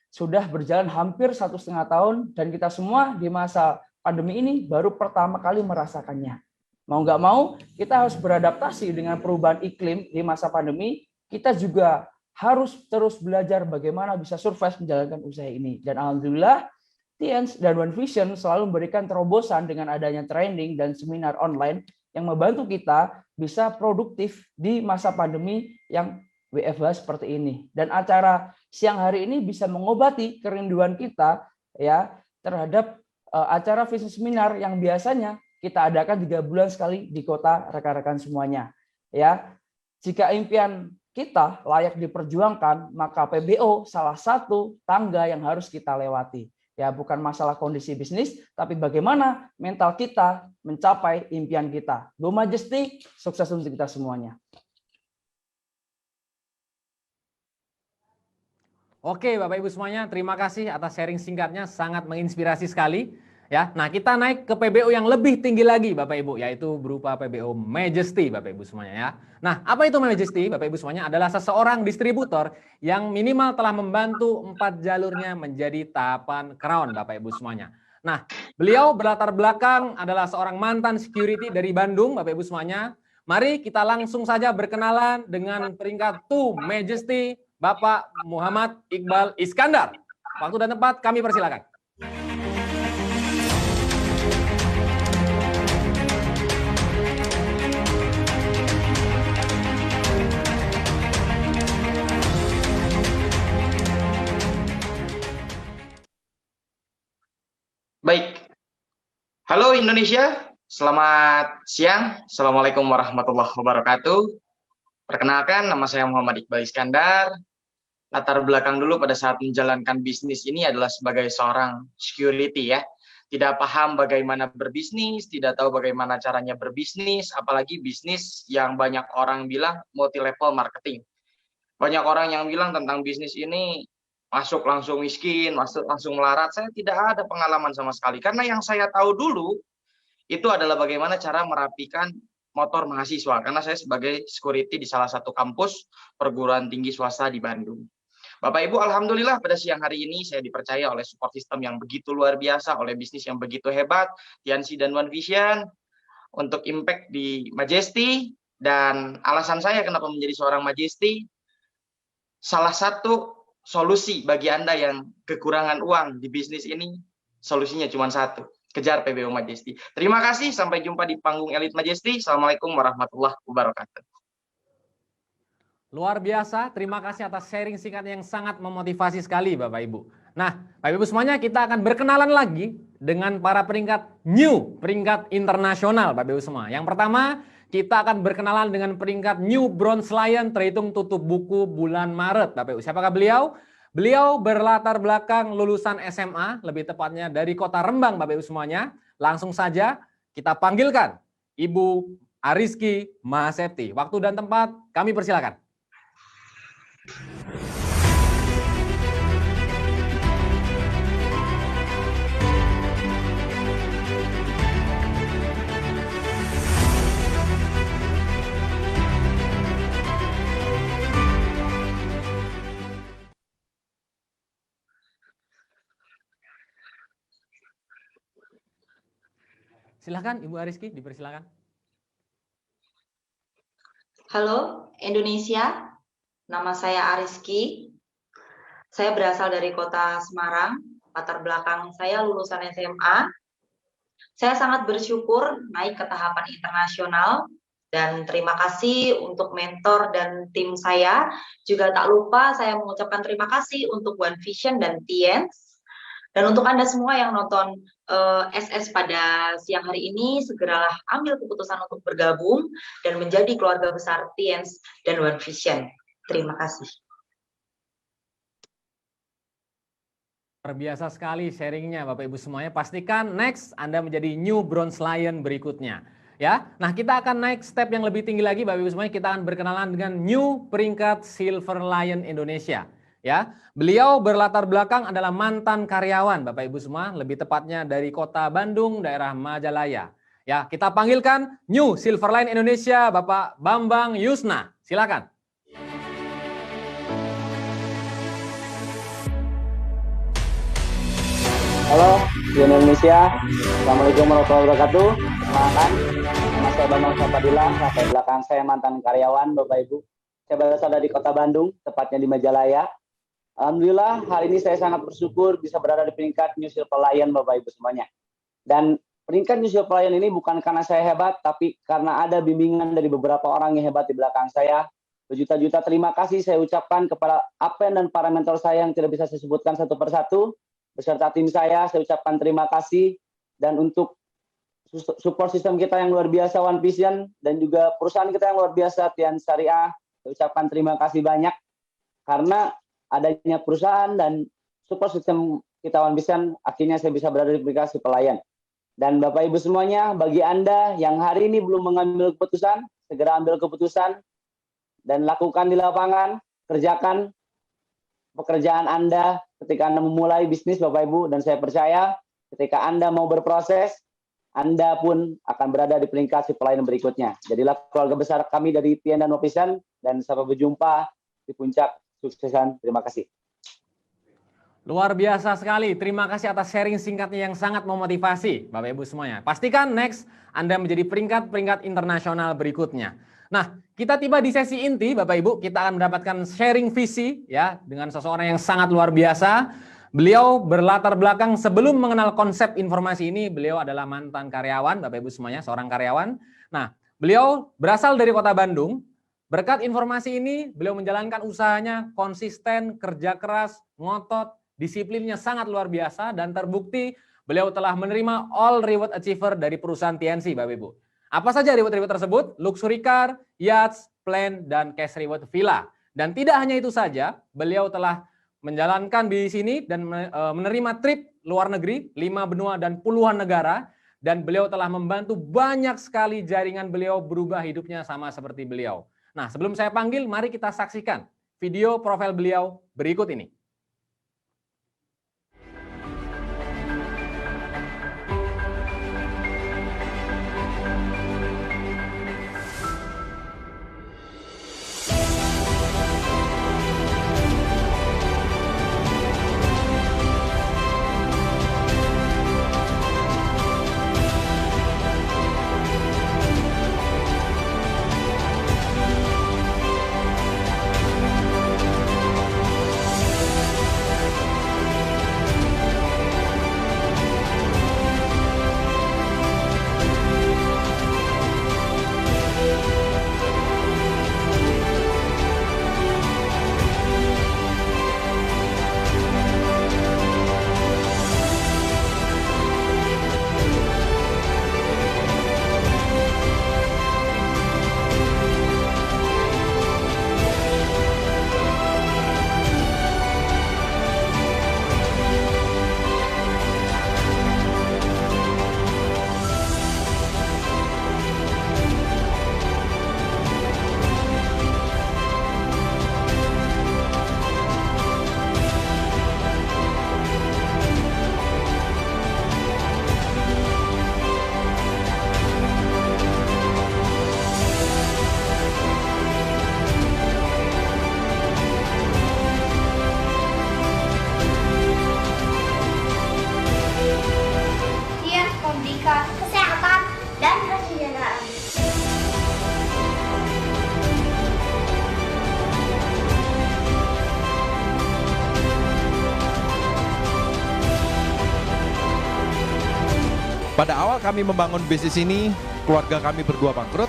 sudah berjalan hampir 1,5 tahun dan kita semua di masa pandemi ini baru pertama kali merasakannya. Mau nggak mau, kita harus beradaptasi dengan perubahan iklim di masa pandemi. Kita juga harus terus belajar bagaimana bisa survive menjalankan usaha ini. Dan alhamdulillah, TNS dan One Vision selalu memberikan terobosan dengan adanya training dan seminar online yang membantu kita bisa produktif di masa pandemi yang WFH seperti ini. Dan acara siang hari ini bisa mengobati kerinduan kita ya terhadap acara vision seminar yang biasanya kita adakan 3 bulan sekali di kota rekan-rekan semuanya. Ya, jika impian kita layak diperjuangkan, maka PBO salah satu tangga yang harus kita lewati. Ya, bukan masalah kondisi bisnis, tapi bagaimana mental kita mencapai impian kita. Go Majesty, sukses untuk kita semuanya. Oke Bapak Ibu semuanya, terima kasih atas sharing singkatnya, sangat menginspirasi sekali. Ya, nah kita naik ke PBO yang lebih tinggi lagi Bapak Ibu, yaitu berupa PBO Majesty Bapak Ibu semuanya ya. Nah, apa itu Majesty Bapak Ibu semuanya? Adalah seseorang distributor yang minimal telah membantu 4 jalurnya menjadi tahapan crown Bapak Ibu semuanya. Nah, beliau berlatar belakang adalah seorang mantan security dari Bandung Bapak Ibu semuanya. Mari kita langsung saja berkenalan dengan peringkat 2 Majesty Bapak Muhammad Iqbal Iskandar. Waktu dan tempat kami persilakan. Baik. Halo Indonesia, selamat siang. Assalamualaikum warahmatullahi wabarakatuh. Perkenalkan, nama saya Muhammad Iqbal Iskandar. Latar belakang dulu pada saat menjalankan bisnis ini adalah sebagai seorang security ya. Tidak paham bagaimana berbisnis, tidak tahu bagaimana caranya berbisnis, apalagi bisnis yang banyak orang bilang multi-level marketing. Banyak orang yang bilang tentang bisnis ini masuk langsung miskin, masuk langsung melarat. Saya tidak ada pengalaman sama sekali. Karena yang saya tahu dulu itu adalah bagaimana cara merapikan motor mahasiswa. Karena saya sebagai security di salah satu kampus perguruan tinggi swasta di Bandung. Bapak Ibu, alhamdulillah pada siang hari ini saya dipercaya oleh support system yang begitu luar biasa, oleh bisnis yang begitu hebat, TNC dan One Vision. untuk impact di Majesty. Dan alasan saya kenapa menjadi seorang Majesty, salah satu solusi bagi Anda yang kekurangan uang di bisnis ini, solusinya cuma satu, kejar PBO Majesty. Terima kasih, sampai jumpa di panggung Elite Majesty. Assalamualaikum warahmatullahi wabarakatuh. Luar biasa, terima kasih atas sharing singkat yang sangat memotivasi sekali Bapak Ibu. Nah, Bapak Ibu semuanya, kita akan berkenalan lagi dengan para peringkat new, peringkat internasional Bapak Ibu semua. Yang pertama, kita akan berkenalan dengan peringkat new Bronze Lion terhitung tutup buku bulan Maret Bapak Ibu. Siapakah beliau? Beliau berlatar belakang lulusan SMA, lebih tepatnya dari Kota Rembang Bapak Ibu semuanya. Langsung saja kita panggilkan Ibu Ariski Mahasepti. Waktu dan tempat kami persilakan. Silakan Ibu Ariski, dipersilakan. Halo Indonesia, nama saya Ariski. Saya berasal dari kota Semarang, latar belakang saya lulusan SMA. Saya sangat bersyukur naik ke tahapan internasional dan terima kasih untuk mentor dan tim saya. Juga tak lupa saya mengucapkan terima kasih untuk One Vision dan Tiens. Dan untuk Anda semua yang nonton SS pada siang hari ini, segeralah ambil keputusan untuk bergabung dan menjadi keluarga besar Tiens dan One Vision. Terima kasih. Luar biasa sekali sharingnya Bapak Ibu semuanya. Pastikan next Anda menjadi new Bronze Lion berikutnya. Ya, nah kita akan naik step yang lebih tinggi lagi Bapak Ibu semuanya. Kita akan berkenalan dengan new peringkat Silver Lion Indonesia. Ya, beliau berlatar belakang adalah mantan karyawan Bapak Ibu semua, lebih tepatnya dari Kota Bandung, daerah Majalaya. Ya, kita panggilkan new Silver Lion Indonesia Bapak Bambang Yusna. Silakan. Halo, di Indonesia. Assalamualaikum warahmatullahi wabarakatuh. Perkenalkan, nama saya Bambang Sapadila, latar belakang saya mantan karyawan Bapak Ibu. Saya berasal dari Kota Bandung, tepatnya di Majalaya. Alhamdulillah, hari ini saya sangat bersyukur bisa berada di peringkat New Silver Lion Bapak Ibu semuanya. Dan peringkat New Silver Lion ini bukan karena saya hebat, tapi karena ada bimbingan dari beberapa orang yang hebat di belakang saya. Berjuta-juta terima kasih saya ucapkan kepada Apen dan para mentor saya yang tidak bisa saya sebutkan satu persatu. Beserta tim saya ucapkan terima kasih. Dan untuk support sistem kita yang luar biasa One Vision dan juga perusahaan kita yang luar biasa Tiens Syariah, saya ucapkan terima kasih banyak. Karena adanya perusahaan dan support sistem kita One Vision, akhirnya saya bisa berada di peringkat Silver Lion. Dan Bapak Ibu semuanya, bagi Anda yang hari ini belum mengambil keputusan, segera ambil keputusan dan lakukan di lapangan, kerjakan pekerjaan Anda ketika Anda memulai bisnis Bapak Ibu, dan saya percaya ketika Anda mau berproses, Anda pun akan berada di peringkat Silver Lion berikutnya. Jadilah keluarga besar kami dari Tiens dan One Vision, dan sampai berjumpa di puncak suksesan. Terima kasih. Luar biasa sekali. Terima kasih atas sharing singkatnya yang sangat memotivasi Bapak Ibu semuanya. Pastikan next Anda menjadi peringkat internasional berikutnya. Nah, kita tiba di sesi inti Bapak Ibu. Kita akan mendapatkan sharing visi ya dengan seseorang yang sangat luar biasa. Beliau berlatar belakang sebelum mengenal konsep informasi ini, beliau adalah mantan karyawan Bapak Ibu semuanya, seorang karyawan. Nah, beliau berasal dari Kota Bandung. Berkat informasi ini, beliau menjalankan usahanya konsisten, kerja keras, ngotot, disiplinnya sangat luar biasa, dan terbukti beliau telah menerima all reward achiever dari perusahaan TNC, Bapak Ibu. Apa saja reward-reward tersebut? Luxury car, yachts, plane, dan cash reward villa. Dan tidak hanya itu saja, beliau telah menjalankan di sini dan menerima trip luar negeri, 5 benua dan puluhan negara, dan beliau telah membantu banyak sekali jaringan beliau berubah hidupnya sama seperti beliau. Nah, sebelum saya panggil, mari kita saksikan video profil beliau berikut ini. Pada awal kami membangun bisnis ini, keluarga kami berdua bangkrut.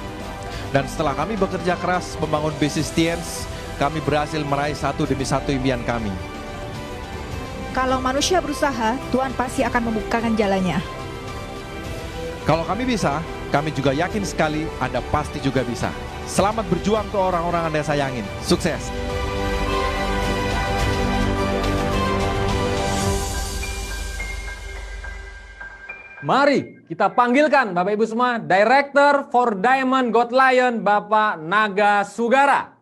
Dan setelah kami bekerja keras membangun bisnis Tiens, kami berhasil meraih satu demi satu impian kami. Kalau manusia berusaha, Tuhan pasti akan membukakan jalannya. Kalau kami bisa, kami juga yakin sekali Anda pasti juga bisa. Selamat berjuang ke orang-orang Anda sayangin. Sukses! Mari kita panggilkan Bapak Ibu semua, Director for Diamond God Lion, Bapak Naga Sugara.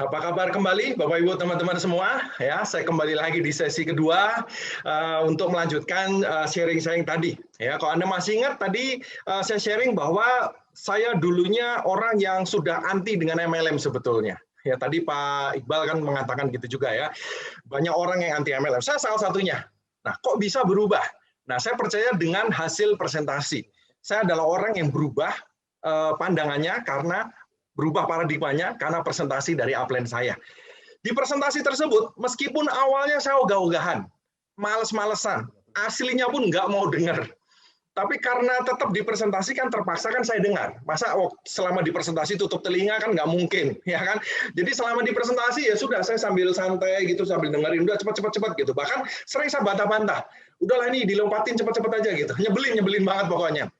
Apa kabar kembali Bapak Ibu teman-teman semua? Ya, saya kembali lagi di sesi kedua untuk melanjutkan sharing saya yang tadi. Ya, kalau Anda masih ingat tadi saya sharing bahwa saya dulunya orang yang sudah anti dengan MLM sebetulnya. Ya, tadi Pak Iqbal kan mengatakan gitu juga ya. Banyak orang yang anti MLM. Saya salah satunya. Nah, kok bisa berubah? Nah, saya percaya dengan hasil presentasi. Saya adalah orang yang berubah pandangannya karena berubah paradigmanya karena presentasi dari upline saya. Di presentasi tersebut, meskipun awalnya saya ogah-ogahan, males-malesan, aslinya pun nggak mau dengar. Tapi karena tetap dipresentasikan, terpaksa kan saya dengar. Masa selama dipresentasi tutup telinga kan nggak mungkin, ya kan? Jadi selama dipresentasi ya sudah, saya sambil santai gitu, sambil dengerin, udah cepet-cepet gitu. Bahkan sering saya bantah-bantah, udahlah ini dilompatin cepet-cepet aja gitu, nyebelin banget pokoknya.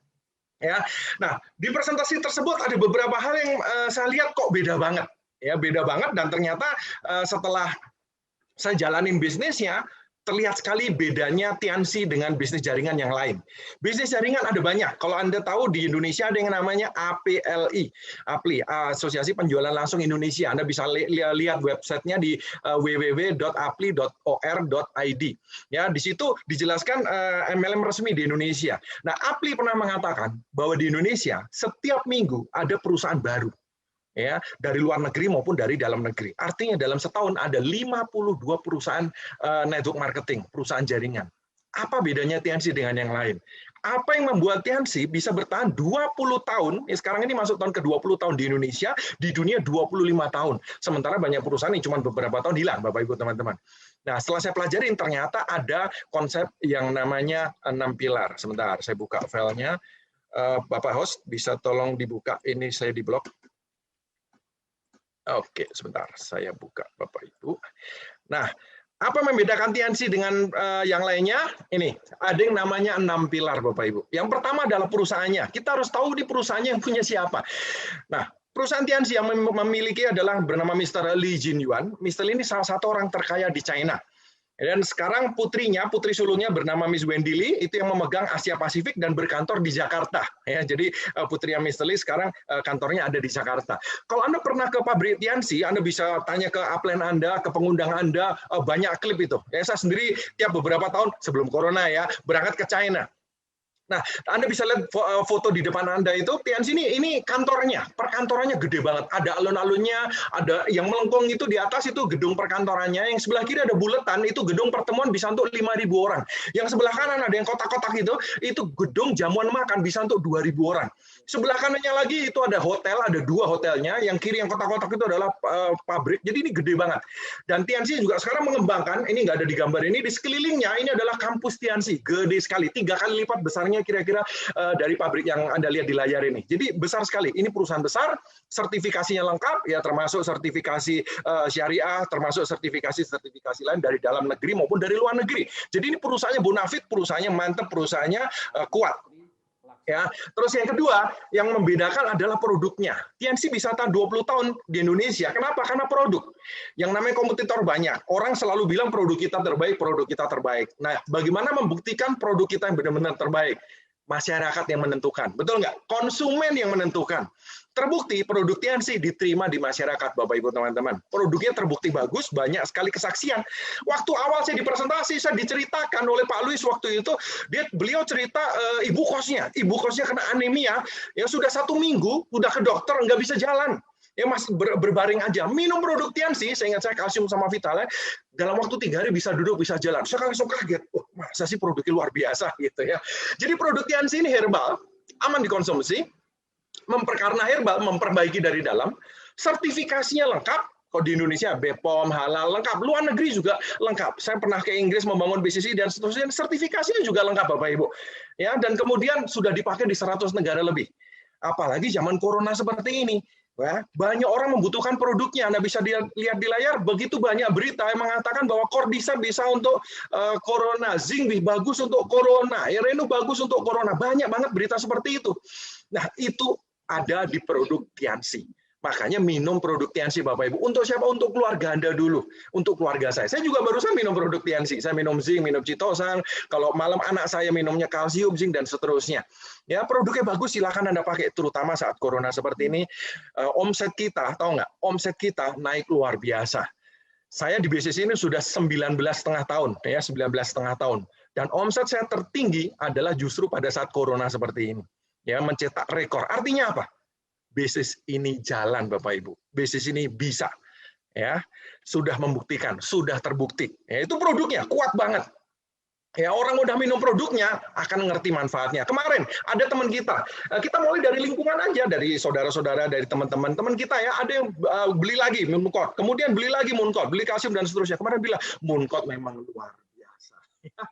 Ya, nah di presentasi tersebut ada beberapa hal yang saya lihat kok beda banget, ya beda banget dan ternyata setelah saya jalanin bisnisnya terlihat sekali bedanya Tianxi dengan bisnis jaringan yang lain. Bisnis jaringan ada banyak. Kalau Anda tahu di Indonesia ada yang namanya APLI, Asosiasi Penjualan Langsung Indonesia. Anda bisa lihat websitenya di www.apli.or.id. Ya, di situ dijelaskan MLM resmi di Indonesia. Nah, APLI pernah mengatakan bahwa di Indonesia setiap minggu ada perusahaan baru. Ya, dari luar negeri maupun dari dalam negeri. Artinya dalam setahun ada 52 perusahaan network marketing, perusahaan jaringan. Apa bedanya Tianxi dengan yang lain? Apa yang membuat Tianxi bisa bertahan 20 tahun, ya sekarang ini masuk tahun ke-20 tahun di Indonesia, di dunia 25 tahun. Sementara banyak perusahaan yang cuma beberapa tahun hilang, Bapak Ibu teman-teman. Nah, setelah saya pelajarin ternyata ada konsep yang namanya 6 pilar. Sebentar, saya buka filenya. Bapak host, bisa tolong dibuka, ini saya di blog. Oke, sebentar, saya buka Bapak Ibu. Nah, apa membedakan Tianxi dengan yang lainnya? Ini, ada yang namanya 6 pilar Bapak Ibu. Yang pertama adalah perusahaannya. Kita harus tahu di perusahaannya yang punya siapa. Nah, perusahaan Tianxi yang memiliki adalah bernama Mr. Li Jinyuan. Mr. Li ini salah satu orang terkaya di China. Dan sekarang putri sulungnya bernama Miss Wendy Lee, itu yang memegang Asia Pasifik dan berkantor di Jakarta. Ya, jadi putrinya Mr. Lee sekarang kantornya ada di Jakarta. Kalau Anda pernah ke pabrik Tianxi, Anda bisa tanya ke upline Anda, ke pengundang Anda, banyak klip itu. Ya, saya sendiri tiap beberapa tahun sebelum corona ya, berangkat ke China. Nah, Anda bisa lihat foto di depan Anda itu, Tianxi ini kantornya, perkantorannya gede banget. Ada alun-alunnya, ada yang melengkung itu di atas itu gedung perkantorannya, yang sebelah kiri ada buletan, itu gedung pertemuan bisa untuk 5.000 orang. Yang sebelah kanan ada yang kotak-kotak itu gedung jamuan makan bisa untuk 2.000 orang. Sebelah kanannya lagi itu ada hotel, ada 2 hotelnya, yang kiri yang kotak-kotak itu adalah pabrik, jadi ini gede banget. Dan Tianxi juga sekarang mengembangkan, ini nggak ada di gambar ini, di sekelilingnya ini adalah kampus Tianxi, gede sekali, 3 kali lipat besarnya kira-kira dari pabrik yang Anda lihat di layar ini. Jadi besar sekali. Ini perusahaan besar, sertifikasinya lengkap, ya termasuk sertifikasi syariah, termasuk sertifikasi lain dari dalam negeri maupun dari luar negeri. Jadi ini perusahaannya bonafit, perusahaannya mantap, perusahaannya kuat. Ya, terus yang kedua yang membedakan adalah produknya. Tianxi bisa tahan 20 tahun di Indonesia. Kenapa? Karena produk. Yang namanya kompetitor banyak. Orang selalu bilang produk kita terbaik, produk kita terbaik. Nah, bagaimana membuktikan produk kita yang benar-benar terbaik? Masyarakat yang menentukan. Betul nggak? Konsumen yang menentukan. Terbukti produk Tianxi diterima di masyarakat, Bapak Ibu teman-teman. Produknya terbukti bagus, banyak sekali kesaksian. Waktu awal saya dipresentasi, saya diceritakan oleh Pak Luis waktu itu, beliau cerita ibu kosnya kena anemia, yang sudah 1 minggu, udah ke dokter, nggak bisa jalan. Ya masih berbaring aja, minum produk Tiansi, saya ingat saya kalsium sama Vitale, dalam waktu 3 hari bisa duduk, bisa jalan. Saya langsung kaget, oh, masa sih produknya luar biasa gitu ya. Jadi produk Tiansi ini herbal, aman dikonsumsi, memperkarna herbal, memperbaiki dari dalam, sertifikasinya lengkap. Kalau di Indonesia BPOM, halal, lengkap. Luar negeri juga lengkap. Saya pernah ke Inggris membangun BCC dan seterusnya, sertifikasinya juga lengkap Bapak Ibu. Ya, dan kemudian sudah dipakai di 100 negara lebih. Apalagi zaman corona seperti ini. Ya, banyak orang membutuhkan produknya. Anda bisa lihat di layar, begitu banyak berita yang mengatakan bahwa Cordisa bisa untuk corona, zinc bagus untuk corona, Renu bagus untuk corona. Banyak banget berita seperti itu. Nah, itu ada di produk Tiansi. Makanya minum produk Tiansi Bapak Ibu. Untuk siapa? Untuk keluarga Anda dulu. Untuk keluarga saya. Saya juga barusan minum produk Tiansi. Saya minum zinc, minum Chitosan. Kalau malam anak saya minumnya kalsium, zinc, dan seterusnya. Ya, produknya bagus, silakan Anda pakai. Terutama saat corona seperti ini. Omset kita, tahu nggak? Omset kita naik luar biasa. Saya di BCC ini sudah 19,5 tahun. Ya, 19,5 tahun. Dan omset saya tertinggi adalah justru pada saat corona seperti ini. Ya, mencetak rekor. Artinya apa? Bisnis ini jalan Bapak Ibu. Bisnis ini bisa. Ya, sudah membuktikan, sudah terbukti. Ya, itu produknya kuat banget. Ya, orang udah minum produknya akan ngerti manfaatnya. Kemarin ada teman kita mulai dari lingkungan aja, dari saudara-saudara, dari teman-teman kita ya, ada yang beli lagi Mooncott, kemudian beli lagi Mooncott, beli kalsium dan seterusnya. Kemarin bilang Mooncott memang luar biasa. Ya.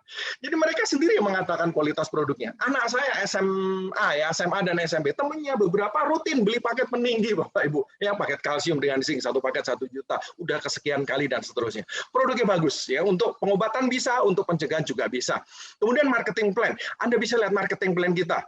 Jadi mereka sendiri yang mengatakan kualitas produknya. Anak saya SMA dan SMP, temennya beberapa rutin beli paket peninggi Bapak Ibu. Ya, paket kalsium dengan zinc, 1 paket 1 juta, udah kesekian kali dan seterusnya. Produknya bagus ya, untuk pengobatan bisa, untuk pencegahan juga bisa. Kemudian marketing plan. Anda bisa lihat marketing plan kita.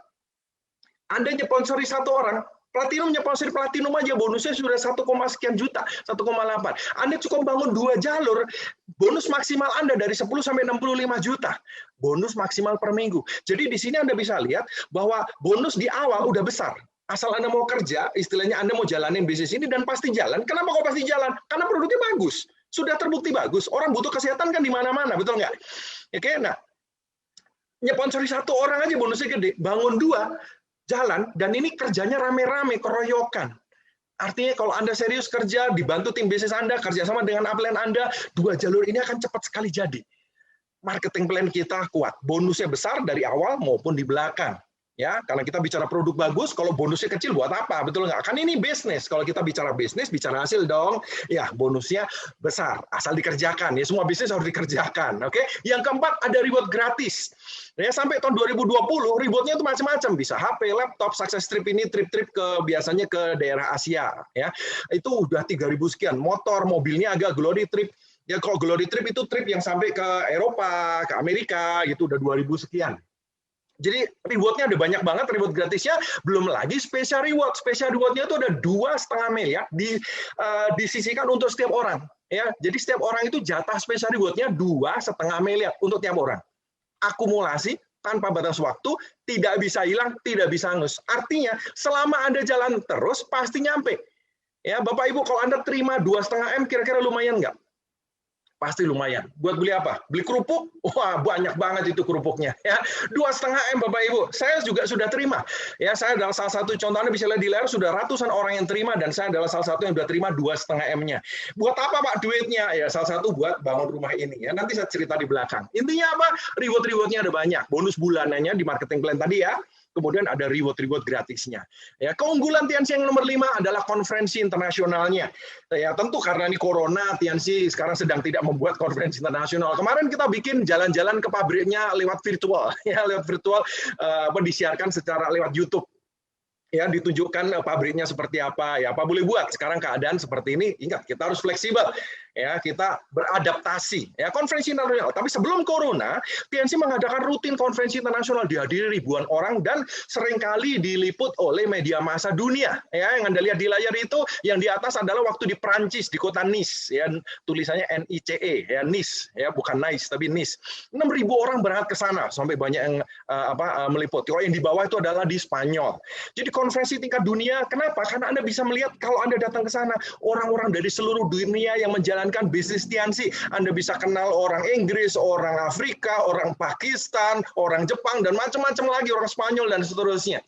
Anda nyponsori 1 orang, Platinum nyponsori Platinum aja bonusnya sudah 1, sekian juta, 1,8. Anda cukup bangun 2 jalur, bonus maksimal Anda dari 10 sampai 65 juta. Bonus maksimal per minggu. Jadi di sini Anda bisa lihat bahwa bonus di awal udah besar. Asal Anda mau kerja, istilahnya Anda mau jalanin bisnis ini dan pasti jalan. Kenapa kok pasti jalan? Karena produknya bagus. Sudah terbukti bagus. Orang butuh kesehatan kan di mana-mana, betul nggak? Oke, nah, nyponsori 1 orang aja bonusnya gede. Bangun 2, jalan, dan ini kerjanya rame-rame, keroyokan. Artinya kalau Anda serius kerja, dibantu tim bisnis Anda, kerjasama dengan upline Anda, 2 jalur ini akan cepat sekali jadi. Marketing plan kita kuat, bonusnya besar dari awal maupun di belakang. Ya, karena kita bicara produk bagus, kalau bonusnya kecil buat apa? Betul nggak? Kan ini bisnis. Kalau kita bicara bisnis, bicara hasil dong. Ya, bonusnya besar, asal dikerjakan. Ya, semua bisnis harus dikerjakan. Oke. Yang keempat, ada reward gratis. Ya, sampai tahun 2020, rewardnya itu macam-macam. Bisa HP, laptop, success trip ini, trip-trip biasanya ke daerah Asia. Ya, itu udah 3.000 sekian. Motor, mobilnya agak glory trip. Ya, kalau glory trip itu trip yang sampai ke Eropa, ke Amerika, gitu udah 2.000 sekian. Jadi rewardnya ada banyak banget, reward gratisnya, belum lagi special reward. Special rewardnya itu ada 2,5 miliar disisihkan untuk setiap orang. Ya, jadi setiap orang itu jatah special rewardnya 2,5 miliar untuk tiap orang. Akumulasi tanpa batas waktu, tidak bisa hilang, tidak bisa hangus. Artinya selama Anda jalan terus pasti nyampe. Ya, Bapak Ibu, kalau Anda terima 2,5 M, kira-kira lumayan nggak? Pasti lumayan. Buat beli apa? Beli kerupuk? Wah, banyak banget itu kerupuknya. Ya, 2,5 M Bapak Ibu. Saya juga sudah terima. Ya, saya adalah salah satu contoh, Anda bisa lihat di layar sudah ratusan orang yang terima dan saya adalah salah satu yang sudah terima 2,5 M-nya. Buat apa Pak duitnya? Ya, salah satu buat bangun rumah ini. Ya, nanti saya cerita di belakang. Intinya apa? Reward-rewardnya ada banyak. Bonus bulanannya di marketing plan tadi ya. Kemudian ada reward-reward gratisnya. Ya, keunggulan Tiansi yang nomor 5 adalah konferensi internasionalnya. Ya, tentu karena ini corona, Tiansi sekarang sedang tidak membuat konferensi internasional. Kemarin kita bikin jalan-jalan ke pabriknya lewat virtual, ya, lewat virtual, disiarkan secara lewat YouTube. Ya, ditunjukkan pabriknya seperti apa. Ya, apa boleh buat? Sekarang keadaan seperti ini, ingat kita harus fleksibel. Ya, kita beradaptasi. Ya, konferensi internasional. Tapi sebelum corona, Tiansi mengadakan rutin konferensi internasional, dihadiri ribuan orang dan seringkali diliput oleh media massa dunia. Ya, yang Anda lihat di layar itu, yang di atas adalah waktu di Prancis, di kota Nice. Ya, tulisannya NICE, ya, Nice, ya, bukan Nice tapi Nice. 6.000 orang berangkat ke sana, sampai banyak yang meliput. Kalau yang di bawah itu adalah di Spanyol. Jadi konferensi tingkat dunia, kenapa? Karena Anda bisa melihat kalau Anda datang ke sana, orang-orang dari seluruh dunia yang menjalankan bisnis Tiansi. Anda bisa kenal orang Inggris, orang Afrika, orang Pakistan, orang Jepang, dan macam-macam lagi, orang Spanyol, dan seterusnya.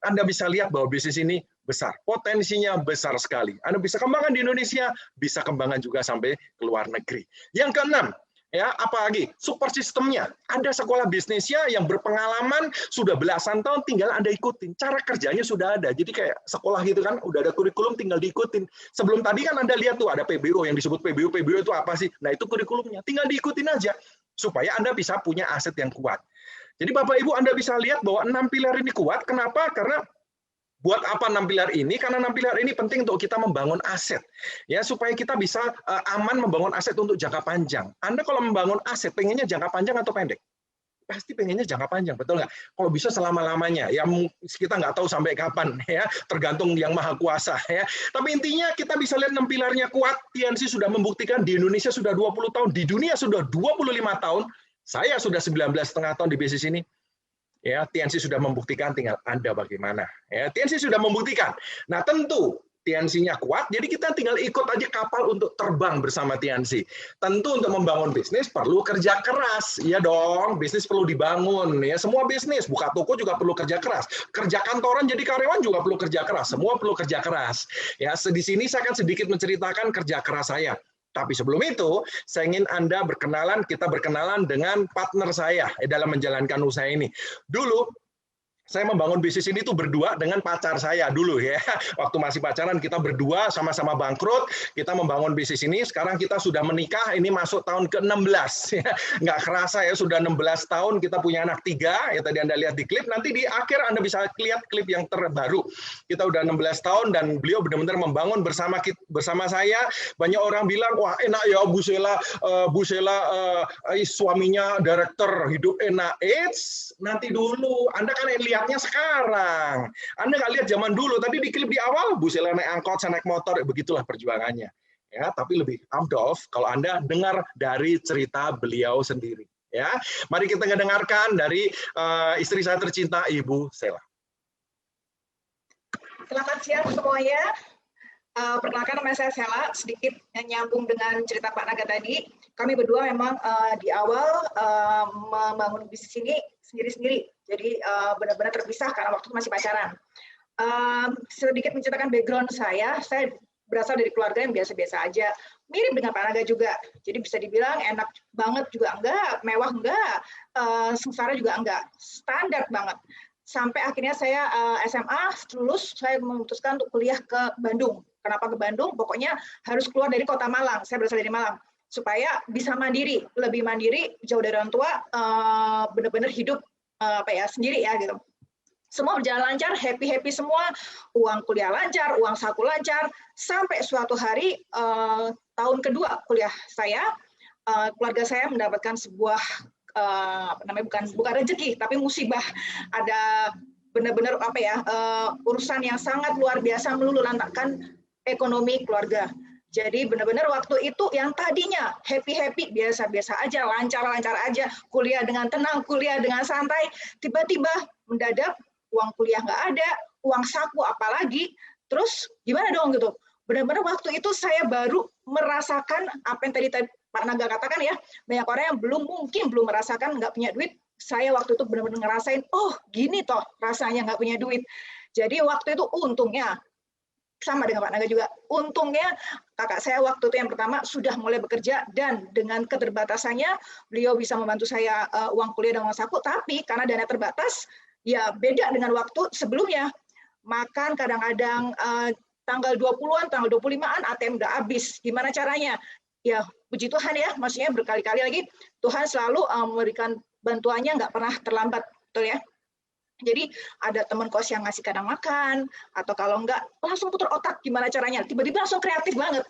Anda bisa lihat bahwa bisnis ini besar, potensinya besar sekali. Anda bisa kembangkan di Indonesia, bisa kembangkan juga sampai ke luar negeri. Yang keenam, ya, apalagi support sistemnya. Ada sekolah bisnisnya yang berpengalaman sudah belasan tahun, tinggal Anda ikutin. Cara kerjanya sudah ada. Jadi kayak sekolah gitu kan, udah ada kurikulum, tinggal diikutin. Sebelum tadi kan Anda lihat tuh ada PBO yang disebut PBO. PBO itu apa sih? Nah, itu kurikulumnya. Tinggal diikutin aja supaya Anda bisa punya aset yang kuat. Jadi Bapak Ibu, Anda bisa lihat bahwa 6 pilar ini kuat. Kenapa? Karena buat apa 6 pilar ini? Karena 6 pilar ini penting untuk kita membangun aset, ya, supaya kita bisa aman membangun aset untuk jangka panjang. Anda kalau membangun aset, pengennya jangka panjang atau pendek? Pasti pengennya jangka panjang, betul nggak? Kalau bisa selama-lamanya, ya kita nggak tahu sampai kapan, ya, tergantung yang maha kuasa, ya. Tapi intinya kita bisa lihat 6 pilarnya kuat. TNC sudah membuktikan di Indonesia sudah 20 tahun, di dunia sudah 25 tahun. Saya sudah 19,5 tahun di bisnis ini. Ya, TNC sudah membuktikan, tinggal Anda bagaimana. Ya, TNC sudah membuktikan. Nah, tentu TNC-nya kuat, jadi kita tinggal ikut aja kapal untuk terbang bersama TNC. Tentu untuk membangun bisnis perlu kerja keras, iya dong. Bisnis perlu dibangun, ya, semua bisnis. Buka toko juga perlu kerja keras. Kerja kantoran jadi karyawan juga perlu kerja keras. Semua perlu kerja keras. Ya, di sini saya akan sedikit menceritakan kerja keras saya. Tapi sebelum itu, saya ingin Anda berkenalan, kita berkenalan dengan partner saya dalam menjalankan usaha ini. Dulu, saya membangun bisnis ini tuh berdua dengan pacar saya dulu, ya. Waktu masih pacaran kita berdua sama-sama bangkrut, kita membangun bisnis ini. Sekarang kita sudah menikah, ini masuk tahun ke-16. Ya. Nggak kerasa ya, sudah 16 tahun kita punya anak 3. Ya, tadi Anda lihat di klip, nanti di akhir Anda bisa lihat klip yang terbaru. Kita udah 16 tahun dan beliau benar-benar membangun bersama saya. Banyak orang bilang, wah enak ya Bu Sheila, suaminya direktur, hidup enak. Nanti dulu, Anda kan lihatnya sekarang. Anda nggak lihat zaman dulu. Tadi di klip di awal, Bu Sheila naik angkot, saya naik motor, begitulah perjuangannya. Ya, tapi lebih amdol kalau Anda dengar dari cerita beliau sendiri. Ya, mari kita dengarkan dari istri saya tercinta, Ibu Sheila. Selamat siang semuanya. Perkenalkan, nama saya Sheila. Sedikit nyambung dengan cerita Pak Naga tadi. Kami berdua memang di awal membangun bisnis ini sendiri-sendiri. Jadi benar-benar terpisah karena waktu itu masih pacaran. Sedikit menceritakan background saya berasal dari keluarga yang biasa-biasa aja. Mirip dengan Pak Naga juga. Jadi bisa dibilang enak banget juga enggak, mewah enggak, sengsara juga enggak. Standar banget. Sampai akhirnya saya SMA lulus, saya memutuskan untuk kuliah ke Bandung. Kenapa ke Bandung? Pokoknya harus keluar dari kota Malang. Saya berasal dari Malang. Supaya bisa mandiri, lebih mandiri, jauh dari orang tua, benar-benar hidup sendiri ya gitu. Semua berjalan lancar, happy semua, uang kuliah lancar, uang saku lancar, sampai suatu hari tahun kedua kuliah saya, keluarga saya mendapatkan sebuah bukan rezeki tapi musibah. Ada benar-benar urusan yang sangat luar biasa meluluh lantakkan ekonomi keluarga. Jadi benar-benar waktu itu yang tadinya happy, biasa-biasa aja, lancar-lancar aja, kuliah dengan tenang, kuliah dengan santai, tiba-tiba mendadak uang kuliah nggak ada, uang saku apalagi, terus gimana dong gitu. Benar-benar waktu itu saya baru merasakan apa yang tadi Pak Naga katakan ya, banyak orang yang belum merasakan nggak punya duit. Saya waktu itu benar-benar ngerasain, oh gini toh rasanya nggak punya duit. Jadi waktu itu untungnya, sama dengan Pak Naga juga, untungnya kakak saya waktu itu yang pertama sudah mulai bekerja dan dengan keterbatasannya beliau bisa membantu saya uang kuliah dan uang saku, tapi karena dana terbatas, ya beda dengan waktu sebelumnya. Makan kadang-kadang tanggal 20-an, tanggal 25-an ATM udah habis. Gimana caranya? Ya puji Tuhan ya, maksudnya berkali-kali lagi Tuhan selalu memberikan bantuannya, nggak pernah terlambat, betul ya. Jadi ada teman kos yang ngasih kadang makan, atau kalau enggak langsung putar otak gimana caranya. Tiba-tiba langsung kreatif banget.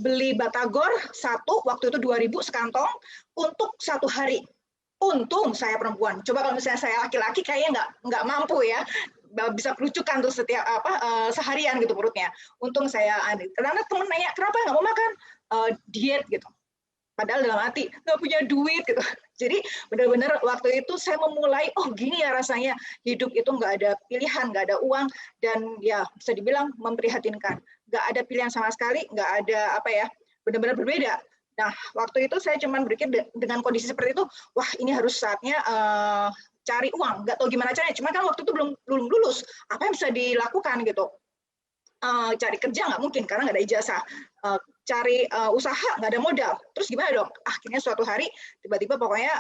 Beli batagor satu, waktu itu 2.000 sekantong untuk 1 hari. Untung saya perempuan. Coba kalau misalnya saya laki-laki kayaknya nggak mampu ya. Bisa kerucukan tuh setiap seharian gitu perutnya. Untung saya, karena temen nanya kenapa nggak mau makan, diet gitu. Padahal dalam hati nggak punya duit gitu. Jadi benar-benar waktu itu saya memulai, oh gini ya rasanya hidup itu nggak ada pilihan, nggak ada uang, dan ya bisa dibilang memprihatinkan. Nggak ada pilihan sama sekali, nggak ada benar-benar berbeda. Nah waktu itu saya cuma berpikir dengan kondisi seperti itu, wah ini harus saatnya cari uang, nggak tahu gimana caranya. Cuma kan waktu itu belum lulus, apa yang bisa dilakukan gitu? Cari kerja nggak mungkin karena nggak ada ijazah. Cari usaha nggak ada modal. Terus gimana dong? Akhirnya suatu hari tiba-tiba pokoknya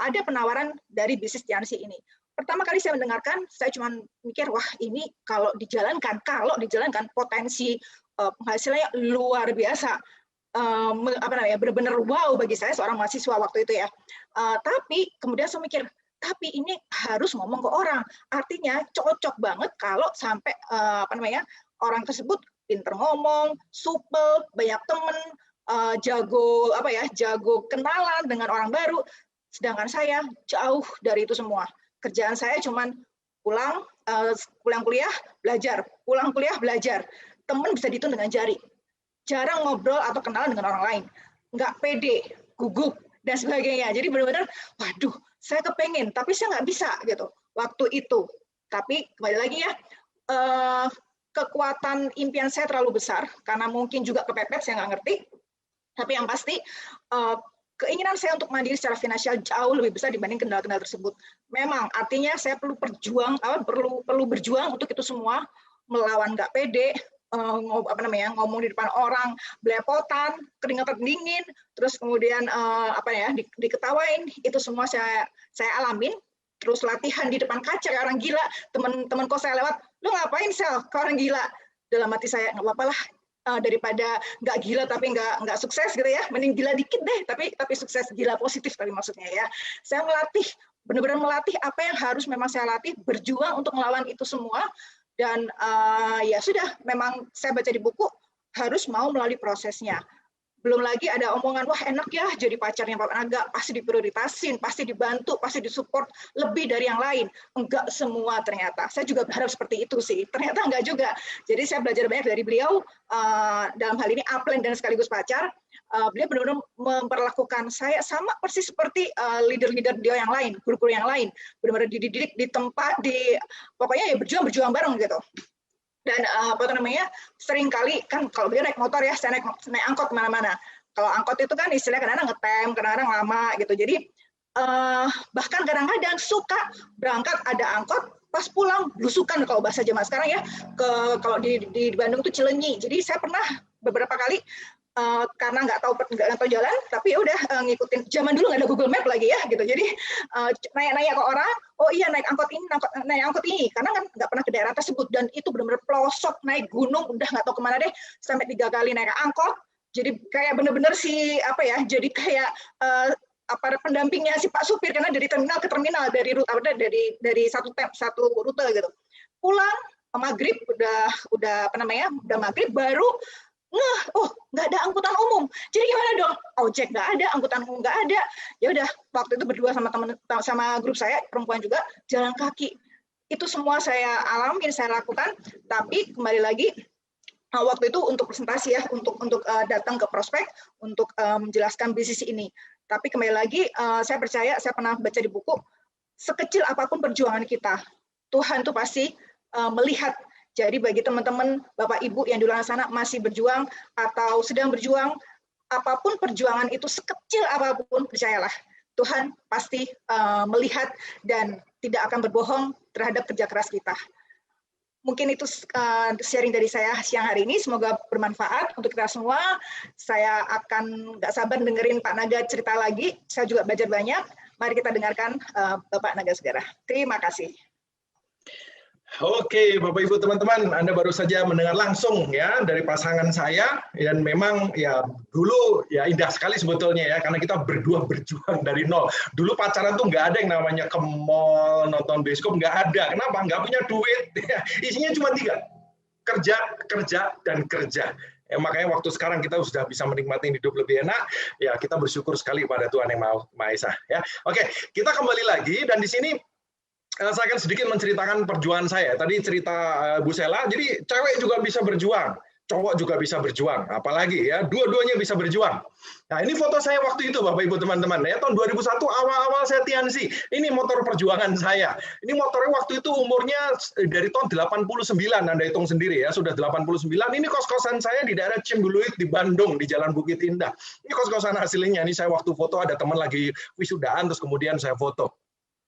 ada penawaran dari bisnis TNC ini. Pertama kali saya mendengarkan, saya cuma mikir, wah ini kalau dijalankan potensi penghasilannya luar biasa. Benar-benar wow bagi saya seorang mahasiswa waktu itu ya. Tapi kemudian saya mikir, tapi ini harus ngomong ke orang. Artinya cocok banget kalau sampai orang tersebut pinter ngomong, supel, banyak temen, jago kenalan dengan orang baru. Sedangkan saya jauh dari itu semua. Kerjaan saya cuman pulang kuliah, belajar, pulang kuliah, belajar. Temen bisa dihitung dengan jari. Jarang ngobrol atau kenalan dengan orang lain. Nggak pede, gugup, dan sebagainya. Jadi benar-benar, waduh, saya kepengen, tapi saya nggak bisa gitu waktu itu. Tapi kembali lagi ya, kekuatan impian saya terlalu besar karena mungkin juga kepepet, saya nggak ngerti. Tapi yang pasti keinginan saya untuk mandiri secara finansial jauh lebih besar dibanding kendala-kendala tersebut. Memang artinya saya perlu berjuang untuk itu semua, melawan nggak pede, ngomong di depan orang, belepotan, keringat dingin, terus kemudian diketawain, itu semua saya alamin. Terus latihan di depan kaca kayak orang gila, teman-teman kos saya lewat, lu ngapain Sel, kayak orang gila. Dalam hati saya, nggak apa-apa lah, daripada nggak gila tapi nggak sukses gitu ya, mending gila dikit deh, tapi sukses, gila positif tapi maksudnya ya. Saya melatih, benar-benar melatih apa yang harus memang saya latih, berjuang untuk melawan itu semua, dan ya sudah, memang saya baca di buku, harus mau melalui prosesnya. Belum lagi ada omongan, wah enak ya jadi pacarnya Pak Naga, pasti diprioritasin, pasti dibantu, pasti disupport lebih dari yang lain. Enggak semua ternyata. Saya juga berharap seperti itu sih. Ternyata enggak juga. Jadi saya belajar banyak dari beliau, dalam hal ini upline dan sekaligus pacar. Beliau benar-benar memperlakukan saya sama persis seperti leader-leader dia yang lain, guru-guru yang lain. Benar-benar dididik di tempat, pokoknya ya berjuang bareng gitu. Dan sering kali kan kalau beliau naik motor ya, saya naik angkot kemana-mana. Kalau angkot itu kan istilahnya kadang-kadang ngetem, kadang-kadang lama gitu. Jadi bahkan kadang-kadang suka berangkat ada angkot, pas pulang blusukan kalau bahasa zaman sekarang ya. Kalau di Bandung tuh Cilenyi. Jadi saya pernah beberapa kali karena nggak tahu jalan, tapi ya udah ngikutin. Zaman dulu nggak ada Google Map lagi ya, gitu. Jadi nanya-nanya ke orang, oh iya naik angkot ini, karena kan nggak pernah ke daerah tersebut, dan itu benar-benar pelosok, naik gunung, udah nggak tahu kemana deh, sampai 3 kali naik angkot. Jadi kayak bener-bener jadi kayak pendampingnya si Pak Supir, karena dari terminal ke terminal, dari rute dari satu rute gitu. Pulang maghrib udah maghrib baru nggak ada angkutan umum. Jadi gimana dong? Ojek nggak ada, angkutan umum nggak ada. Ya udah, waktu itu berdua sama grup saya perempuan juga, jalan kaki. Itu semua saya alamin, saya lakukan. Tapi kembali lagi waktu itu untuk presentasi ya, untuk datang ke prospek untuk menjelaskan bisnis ini. Tapi kembali lagi saya percaya, saya pernah baca di buku, sekecil apapun perjuangan kita, Tuhan tuh pasti melihat. Jadi bagi teman-teman, Bapak Ibu yang di luar sana masih berjuang atau sedang berjuang, apapun perjuangan itu sekecil apapun, percayalah, Tuhan pasti melihat dan tidak akan berbohong terhadap kerja keras kita. Mungkin itu sharing dari saya siang hari ini, semoga bermanfaat untuk kita semua. Saya akan nggak sabar dengerin Pak Naga cerita lagi, saya juga belajar banyak. Mari kita dengarkan Bapak Naga Sugara. Terima kasih. Oke, Bapak Ibu teman-teman, Anda baru saja mendengar langsung ya dari pasangan saya, dan memang ya dulu ya indah sekali sebetulnya ya, karena kita berdua berjuang dari nol. Dulu pacaran tuh nggak ada yang namanya ke mall, nonton bioskop, nggak ada. Kenapa? Nggak punya duit. Isinya cuma 3, kerja, dan kerja. Ya, makanya waktu sekarang kita sudah bisa menikmati hidup lebih enak, ya kita bersyukur sekali pada Tuhan Yang Maha Esa. Ya, oke, kita kembali lagi, dan di sini saya akan sedikit menceritakan perjuangan saya. Tadi cerita Bu Sela, jadi cewek juga bisa berjuang, cowok juga bisa berjuang, apalagi ya, dua-duanya bisa berjuang. Nah, ini foto saya waktu itu, Bapak Ibu teman-teman, ya tahun 2001 awal-awal saya TNC. Ini motor perjuangan saya. Ini motornya waktu itu umurnya dari tahun 89, Anda hitung sendiri ya, sudah 89. Ini kos-kosan saya di daerah Cimbuluit di Bandung, di Jalan Bukit Indah. Ini kos-kosan aslinya. Ini saya waktu foto ada teman lagi wisudaan, terus kemudian saya foto.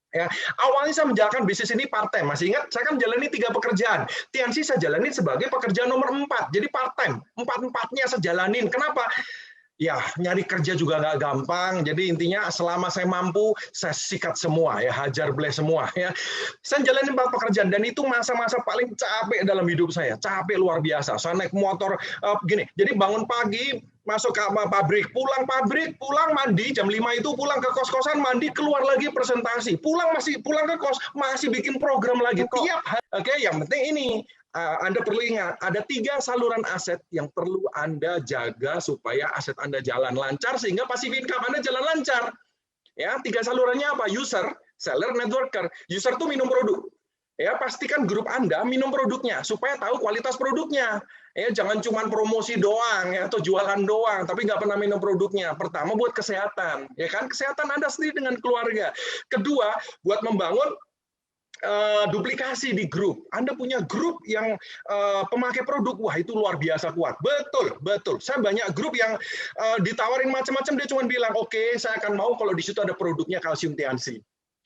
Ya, awalnya saya menjalankan bisnis ini part time. Masih ingat, saya kan menjalani 3 pekerjaan. Tiansi saya jalani sebagai pekerjaan nomor 4. Jadi part time. 4-4-nya saya jalanin. Kenapa? Ya, nyari kerja juga nggak gampang. Jadi intinya selama saya mampu, saya sikat semua, ya, hajar bleh semua. Ya, saya jalanin 4 pekerjaan dan itu masa-masa paling capek dalam hidup saya. Capek luar biasa. Saya naik motor gini. Jadi bangun pagi, masuk ke pabrik, pulang mandi, jam 5 itu pulang ke kos-kosan, mandi, keluar lagi presentasi, pulang ke kos, masih bikin program lagi tiap hari. Oke, yang penting ini Anda perlu ingat, ada 3 saluran aset yang perlu Anda jaga supaya aset Anda jalan lancar sehingga passive income Anda jalan lancar. Ya, 3 salurannya apa? User, seller, networker. User tuh minum produk. Ya, pastikan grup Anda minum produknya supaya tahu kualitas produknya. Ya, jangan cuma promosi doang ya, atau jualan doang, tapi nggak pernah minum produknya. Pertama, buat kesehatan, ya kan? Kesehatan Anda sendiri dengan keluarga. Kedua, buat membangun duplikasi di grup. Anda punya grup yang pemakai produk, wah itu luar biasa kuat. Betul. Saya banyak grup yang ditawarin macam-macam, dia cuma bilang, oke, saya akan mau kalau di situ ada produknya kalsium Tiansi.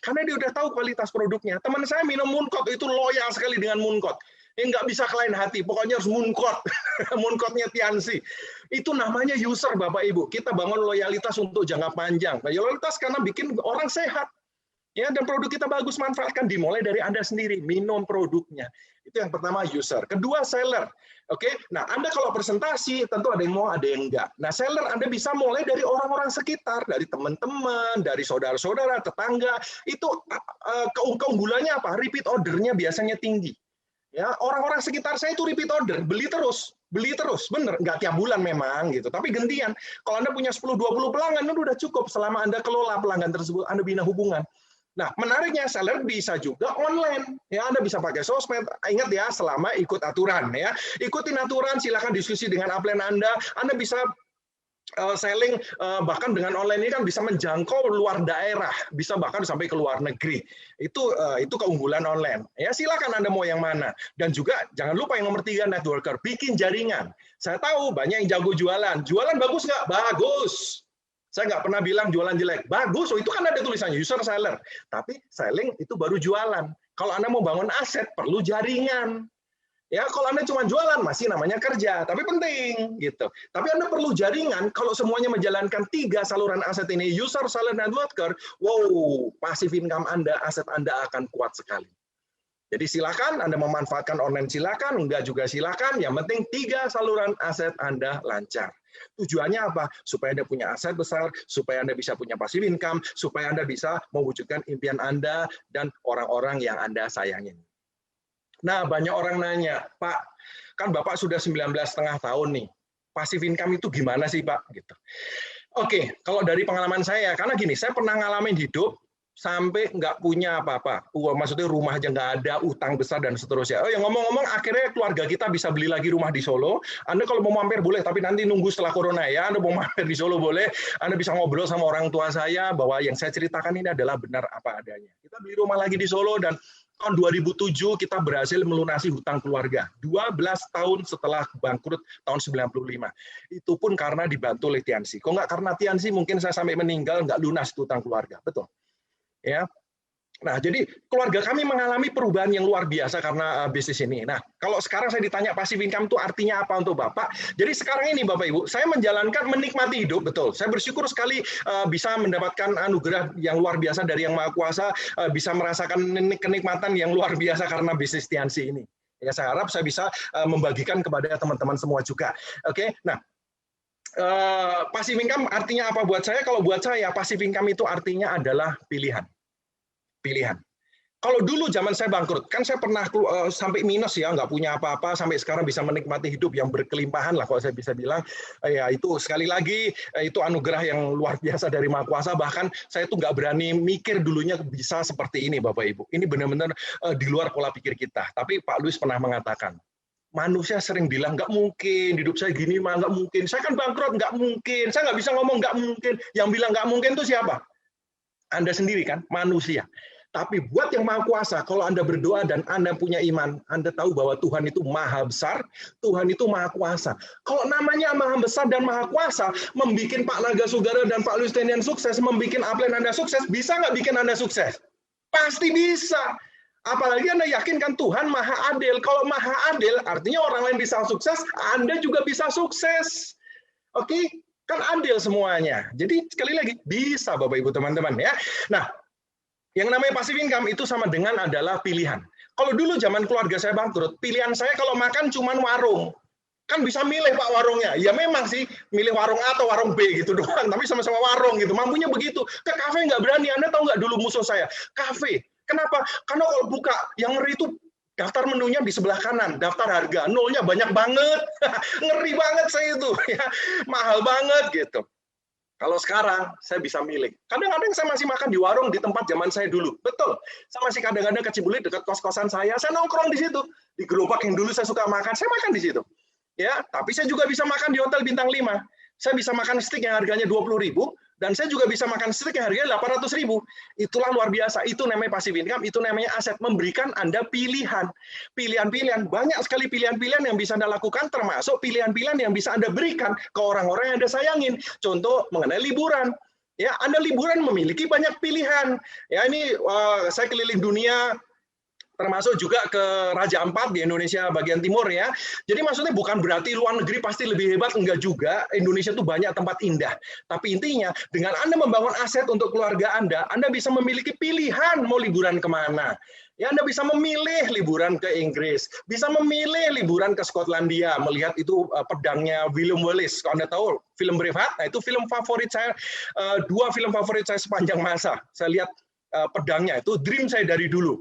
Karena dia udah tahu kualitas produknya. Teman saya minum Mooncott itu loyal sekali dengan Mooncott. Nggak bisa ke lain hati, pokoknya harus Mooncott. Mooncott-nya Tiansi. Itu namanya user, Bapak Ibu. Kita bangun loyalitas untuk jangka panjang. Loyalitas karena bikin orang sehat. Ya, dan produk kita bagus, manfaatkan. Dimulai dari Anda sendiri, minum produknya. Itu yang pertama, user. Kedua, seller. Oke, nah Anda kalau presentasi tentu ada yang mau, ada yang enggak. Nah, seller Anda bisa mulai dari orang-orang sekitar, dari teman-teman, dari saudara-saudara, tetangga. Itu keunggulannya apa? Repeat ordernya biasanya tinggi. Ya, orang-orang sekitar saya itu repeat order, beli terus, bener, nggak tiap bulan memang gitu, tapi gantian. Kalau Anda punya 10-20 pelanggan, itu udah cukup selama Anda kelola pelanggan tersebut, Anda bina hubungan. Nah, menariknya seller bisa juga online. Ya, Anda bisa pakai sosmed. Ingat ya, selama ikut aturan ya. Ikutin aturan, silakan diskusi dengan upline Anda. Anda bisa selling bahkan dengan online ini kan bisa menjangkau luar daerah, bisa bahkan sampai ke luar negeri. Itu keunggulan online. Ya, silakan Anda mau yang mana. Dan juga jangan lupa yang nomor 3, networker, bikin jaringan. Saya tahu banyak yang jago jualan. Jualan bagus nggak? Bagus. Saya nggak pernah bilang jualan jelek. Bagus, itu kan ada tulisannya, user seller. Tapi selling itu baru jualan. Kalau Anda mau bangun aset, perlu jaringan. Ya, kalau Anda cuma jualan, masih namanya kerja. Tapi penting, gitu. Tapi Anda perlu jaringan, kalau semuanya menjalankan 3 saluran aset ini, user, seller, networker, wow, passive income Anda, aset Anda akan kuat sekali. Jadi silakan Anda memanfaatkan online, silakan, enggak juga silakan. Yang penting 3 saluran aset Anda lancar. Tujuannya apa? Supaya Anda punya aset besar, supaya Anda bisa punya passive income, supaya Anda bisa mewujudkan impian Anda dan orang-orang yang Anda sayangin. Nah, banyak orang nanya, Pak, kan Bapak sudah 19,5 tahun nih, passive income itu gimana sih, Pak? Gitu. Oke, kalau dari pengalaman saya, karena gini, saya pernah ngalamin hidup, sampai nggak punya apa-apa. Maksudnya rumah aja nggak ada, utang besar dan seterusnya. Oh, yang ngomong-ngomong, akhirnya keluarga kita bisa beli lagi rumah di Solo. Anda kalau mau mampir boleh, tapi nanti nunggu setelah corona ya. Anda mau mampir di Solo boleh. Anda bisa ngobrol sama orang tua saya bahwa yang saya ceritakan ini adalah benar apa adanya. Kita beli rumah lagi di Solo dan tahun 2007 kita berhasil melunasi hutang keluarga. 12 tahun setelah bangkrut tahun 95. Itu pun karena dibantu oleh Tiansi. Kok nggak karena Tiansi mungkin saya sampai meninggal nggak lunas hutang keluarga. Betul. Ya, nah jadi keluarga kami mengalami perubahan yang luar biasa karena bisnis ini. Nah, kalau sekarang saya ditanya passive income itu artinya apa untuk Bapak? Jadi sekarang ini Bapak Ibu, saya menjalankan menikmati hidup, betul. Saya bersyukur sekali bisa mendapatkan anugerah yang luar biasa dari Yang Maha Kuasa, bisa merasakan kenikmatan yang luar biasa karena bisnis Tiansi ini. Ya, saya harap saya bisa membagikan kepada teman-teman semua juga. Oke, nah. Passive income artinya apa buat saya? Kalau buat saya, passive income itu artinya adalah pilihan. Pilihan. Kalau dulu zaman saya bangkrut, kan saya pernah sampai minus ya, nggak punya apa-apa, sampai sekarang bisa menikmati hidup yang berkelimpahan lah, kalau saya bisa bilang. Ya itu sekali lagi, itu anugerah yang luar biasa dari Maha Kuasa. Bahkan saya tuh nggak berani mikir dulunya bisa seperti ini, Bapak Ibu. Ini benar-benar di luar pola pikir kita. Tapi Pak Luis pernah mengatakan, manusia sering bilang, nggak mungkin, hidup saya gini mah nggak mungkin. Saya kan bangkrut, nggak mungkin. Saya nggak bisa ngomong nggak mungkin. Yang bilang nggak mungkin itu siapa? Anda sendiri kan, manusia. Tapi buat Yang Maha Kuasa, kalau Anda berdoa dan Anda punya iman, Anda tahu bahwa Tuhan itu maha besar, Tuhan itu maha kuasa. Kalau namanya maha besar dan maha kuasa, membuat Pak Naga Sugara dan Pak Luis Tendian sukses, membuat upline Anda sukses, bisa nggak bikin Anda sukses? Pasti bisa. Apalagi Anda yakin kan Tuhan maha adil. Kalau maha adil, artinya orang lain bisa sukses, Anda juga bisa sukses. Oke? Kan adil semuanya. Jadi sekali lagi, bisa Bapak Ibu teman-teman ya. Nah, yang namanya passive income itu sama dengan adalah pilihan. Kalau dulu zaman keluarga saya bangkrut, pilihan saya kalau makan cuman warung. Kan bisa milih Pak warungnya. Ya memang sih, milih warung A atau warung B gitu doang. Tapi sama-sama warung gitu. Mampunya begitu. Ke kafe nggak berani. Anda tahu nggak dulu musuh saya? Kafe. Kenapa? Karena kalau buka, yang ngeri itu daftar menunya di sebelah kanan. Daftar harga. Nolnya banyak banget. Ngeri banget saya itu. Ya, mahal banget gitu. Kalau sekarang, saya bisa milih. Kadang-kadang saya masih makan di warung di tempat zaman saya dulu. Betul. Saya masih kadang-kadang ke Cibulit dekat kos-kosan saya nongkrong di situ. Di gerobak yang dulu saya suka makan, saya makan di situ. Ya, tapi saya juga bisa makan di hotel bintang 5. Saya bisa makan steak yang harganya 20.000 dan saya juga bisa makan steak yang harganya 800.000. Itulah luar biasa. Itu namanya passive income, itu namanya aset, memberikan Anda pilihan. Pilihan-pilihan, banyak sekali pilihan-pilihan yang bisa Anda lakukan, termasuk pilihan-pilihan yang bisa Anda berikan ke orang-orang yang Anda sayangin. Contoh mengenai liburan. Ya, Anda liburan memiliki banyak pilihan. Ya, ini saya keliling dunia, termasuk juga ke Raja Ampat di Indonesia bagian timur ya. Jadi maksudnya bukan berarti luar negeri pasti lebih hebat, enggak juga. Indonesia itu banyak tempat indah. Tapi intinya dengan Anda membangun aset untuk keluarga Anda bisa memiliki pilihan mau liburan kemana. Ya, Anda bisa memilih liburan ke Inggris, bisa memilih liburan ke Skotlandia, melihat itu pedangnya William Wallace. Kalau Anda tahu film Braveheart, nah itu film favorit saya, 2 film favorit saya sepanjang masa. Saya lihat pedangnya, itu dream saya dari dulu.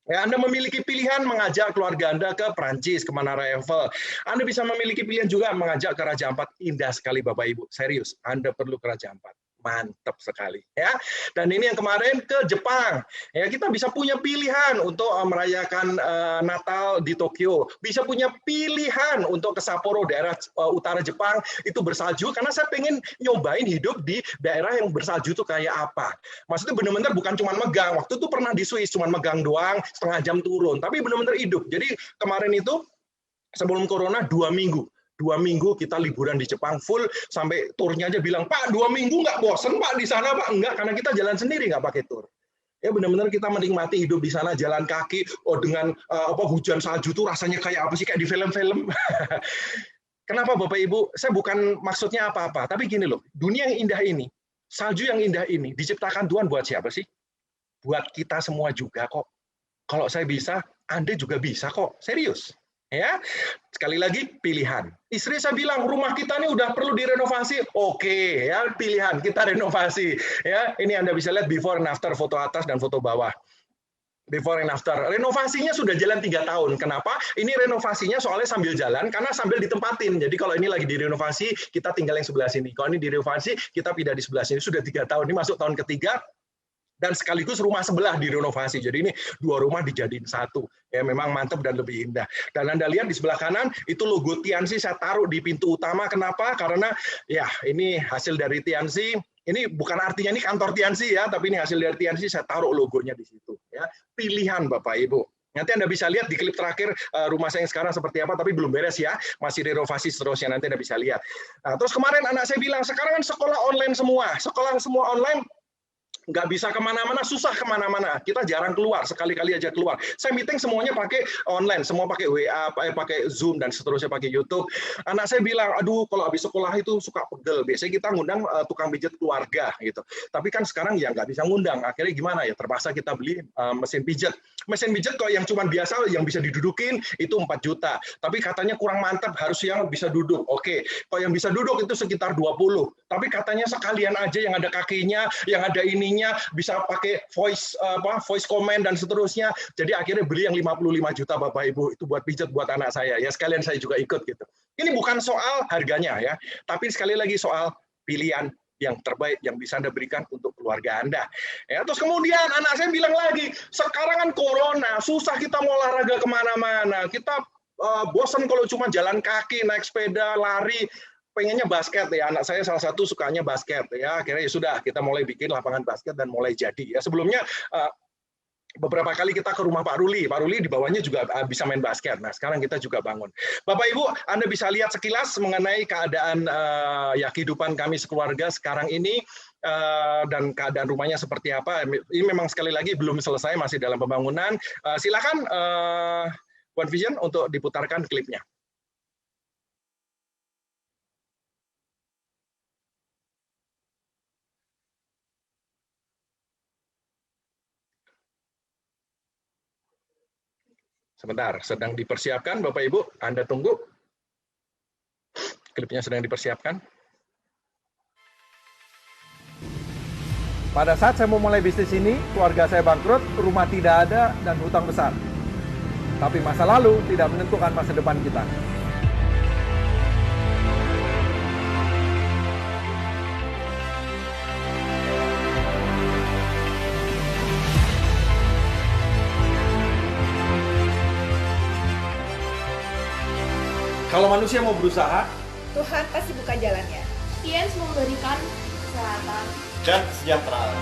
Ya, Anda memiliki pilihan mengajak keluarga Anda ke Prancis, ke Menara Eiffel. Anda bisa memiliki pilihan juga mengajak ke Raja Ampat. Indah sekali Bapak Ibu. Serius, Anda perlu ke Raja Ampat. Mantap sekali ya. Dan ini yang kemarin ke Jepang. Ya, kita bisa punya pilihan untuk merayakan Natal di Tokyo. Bisa punya pilihan untuk ke Sapporo, daerah utara Jepang, itu bersalju karena saya pengen nyobain hidup di daerah yang bersalju itu kayak apa. Maksudnya benar-benar bukan cuma megang. Waktu itu pernah di Swiss cuma megang doang, setengah jam turun, tapi benar-benar hidup. Jadi kemarin itu sebelum corona 2 minggu. 2 minggu kita liburan di Jepang full, sampai turnya aja bilang, Pak 2 minggu nggak bosen Pak di sana Pak? Enggak, karena kita jalan sendiri nggak pakai tur. Ya benar-benar kita menikmati hidup di sana, jalan kaki, dengan hujan salju tuh rasanya kayak apa sih, kayak di film-film. Kenapa Bapak Ibu? Saya bukan maksudnya apa-apa, tapi gini loh, dunia yang indah ini, salju yang indah ini diciptakan Tuhan buat siapa sih? Buat kita semua juga kok. Kalau saya bisa, Anda juga bisa kok. Serius. Ya, sekali lagi pilihan. Istri saya bilang rumah kita ini udah perlu direnovasi. Oke, ya pilihan kita renovasi. Ya, ini Anda bisa lihat before and after, foto atas dan foto bawah. Before and after. Renovasinya sudah jalan 3 tahun. Kenapa? Ini renovasinya soalnya sambil jalan, karena sambil ditempatin. Jadi kalau ini lagi direnovasi, kita tinggal yang sebelah sini. Kalau ini direnovasi, kita pindah di sebelah sini. Sudah 3 tahun. Ini masuk tahun ketiga. Dan sekaligus rumah sebelah direnovasi. Jadi ini 2 rumah dijadiin 1. Ya memang mantap dan lebih indah. Dan Anda lihat di sebelah kanan, itu logo Tianxi saya taruh di pintu utama. Kenapa? Karena ya ini hasil dari Tianxi. Ini bukan artinya ini kantor Tianxi ya, tapi ini hasil dari Tianxi, saya taruh logonya di situ. Ya, pilihan Bapak Ibu. Nanti Anda bisa lihat di klip terakhir rumah saya yang sekarang seperti apa, tapi belum beres ya, masih renovasi seterusnya, nanti Anda bisa lihat. Nah, terus kemarin anak saya bilang, sekarang kan sekolah online semua, sekolah semua online, nggak bisa kemana-mana, susah kemana-mana. Kita jarang keluar, sekali-kali aja keluar. Saya meeting semuanya pakai online, semua pakai WA, pakai Zoom, dan seterusnya pakai YouTube. Anak saya bilang, aduh kalau habis sekolah itu suka pegel. Biasanya kita ngundang tukang pijat keluarga gitu. Tapi kan sekarang ya nggak bisa ngundang. Akhirnya gimana ya? Terpaksa kita beli mesin pijat. Mesin pijat kalau yang cuma biasa, yang bisa didudukin, itu 4 juta. Tapi katanya kurang mantap, harus yang bisa duduk. Oke, kalau yang bisa duduk itu sekitar 20. Tapi katanya sekalian aja yang ada kakinya, yang ada ininya, bisa pakai voice comment dan seterusnya. Jadi akhirnya beli yang 55 juta Bapak Ibu, itu buat pijat buat anak saya. Ya sekalian saya juga ikut gitu. Ini bukan soal harganya ya, tapi sekali lagi soal pilihan yang terbaik yang bisa Anda berikan untuk keluarga Anda. Ya, terus kemudian anak saya bilang lagi, sekarang kan corona, susah kita mau olahraga kemana-mana. Kita bosan kalau cuma jalan kaki, naik sepeda, lari. Pengennya basket ya, anak saya salah satu sukanya basket ya. Akhirnya ya sudah, kita mulai bikin lapangan basket dan mulai jadi ya. Sebelumnya beberapa kali kita ke rumah Pak Ruli di bawahnya juga bisa main basket. Nah, sekarang kita juga bangun. Bapak Ibu, Anda bisa lihat sekilas mengenai keadaan ya kehidupan kami sekeluarga sekarang ini dan keadaan rumahnya seperti apa. Ini memang sekali lagi belum selesai, masih dalam pembangunan. Silakan One Vision untuk diputarkan klipnya. Sebentar, sedang dipersiapkan Bapak Ibu, Anda tunggu. Klipnya sedang dipersiapkan. Pada saat saya mau mulai bisnis ini, keluarga saya bangkrut, rumah tidak ada, dan hutang besar. Tapi masa lalu tidak menentukan masa depan kita. Kalau manusia mau berusaha, Tuhan pasti buka jalannya. Tiens memberikan kesehatan dan kesejahteraan.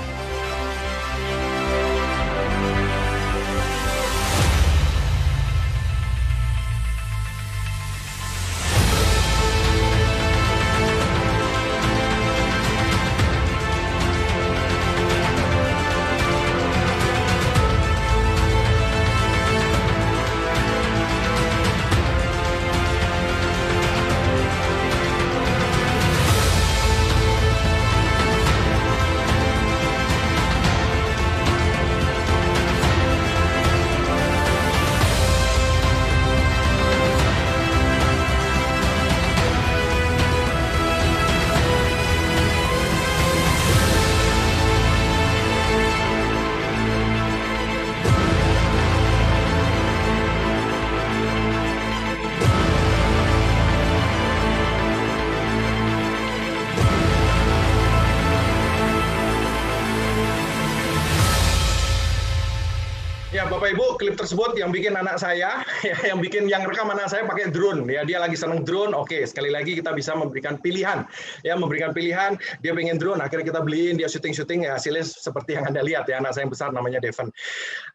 Ya, Bapak Ibu, klip tersebut yang bikin anak saya, yang rekam anak saya pakai drone. Ya, dia lagi seneng drone. Oke, sekali lagi kita bisa memberikan pilihan. Ya, memberikan pilihan. Dia pengen drone, akhirnya kita beliin, dia syuting-syuting. Ya, hasilnya seperti yang Anda lihat ya, anak saya yang besar namanya Devon.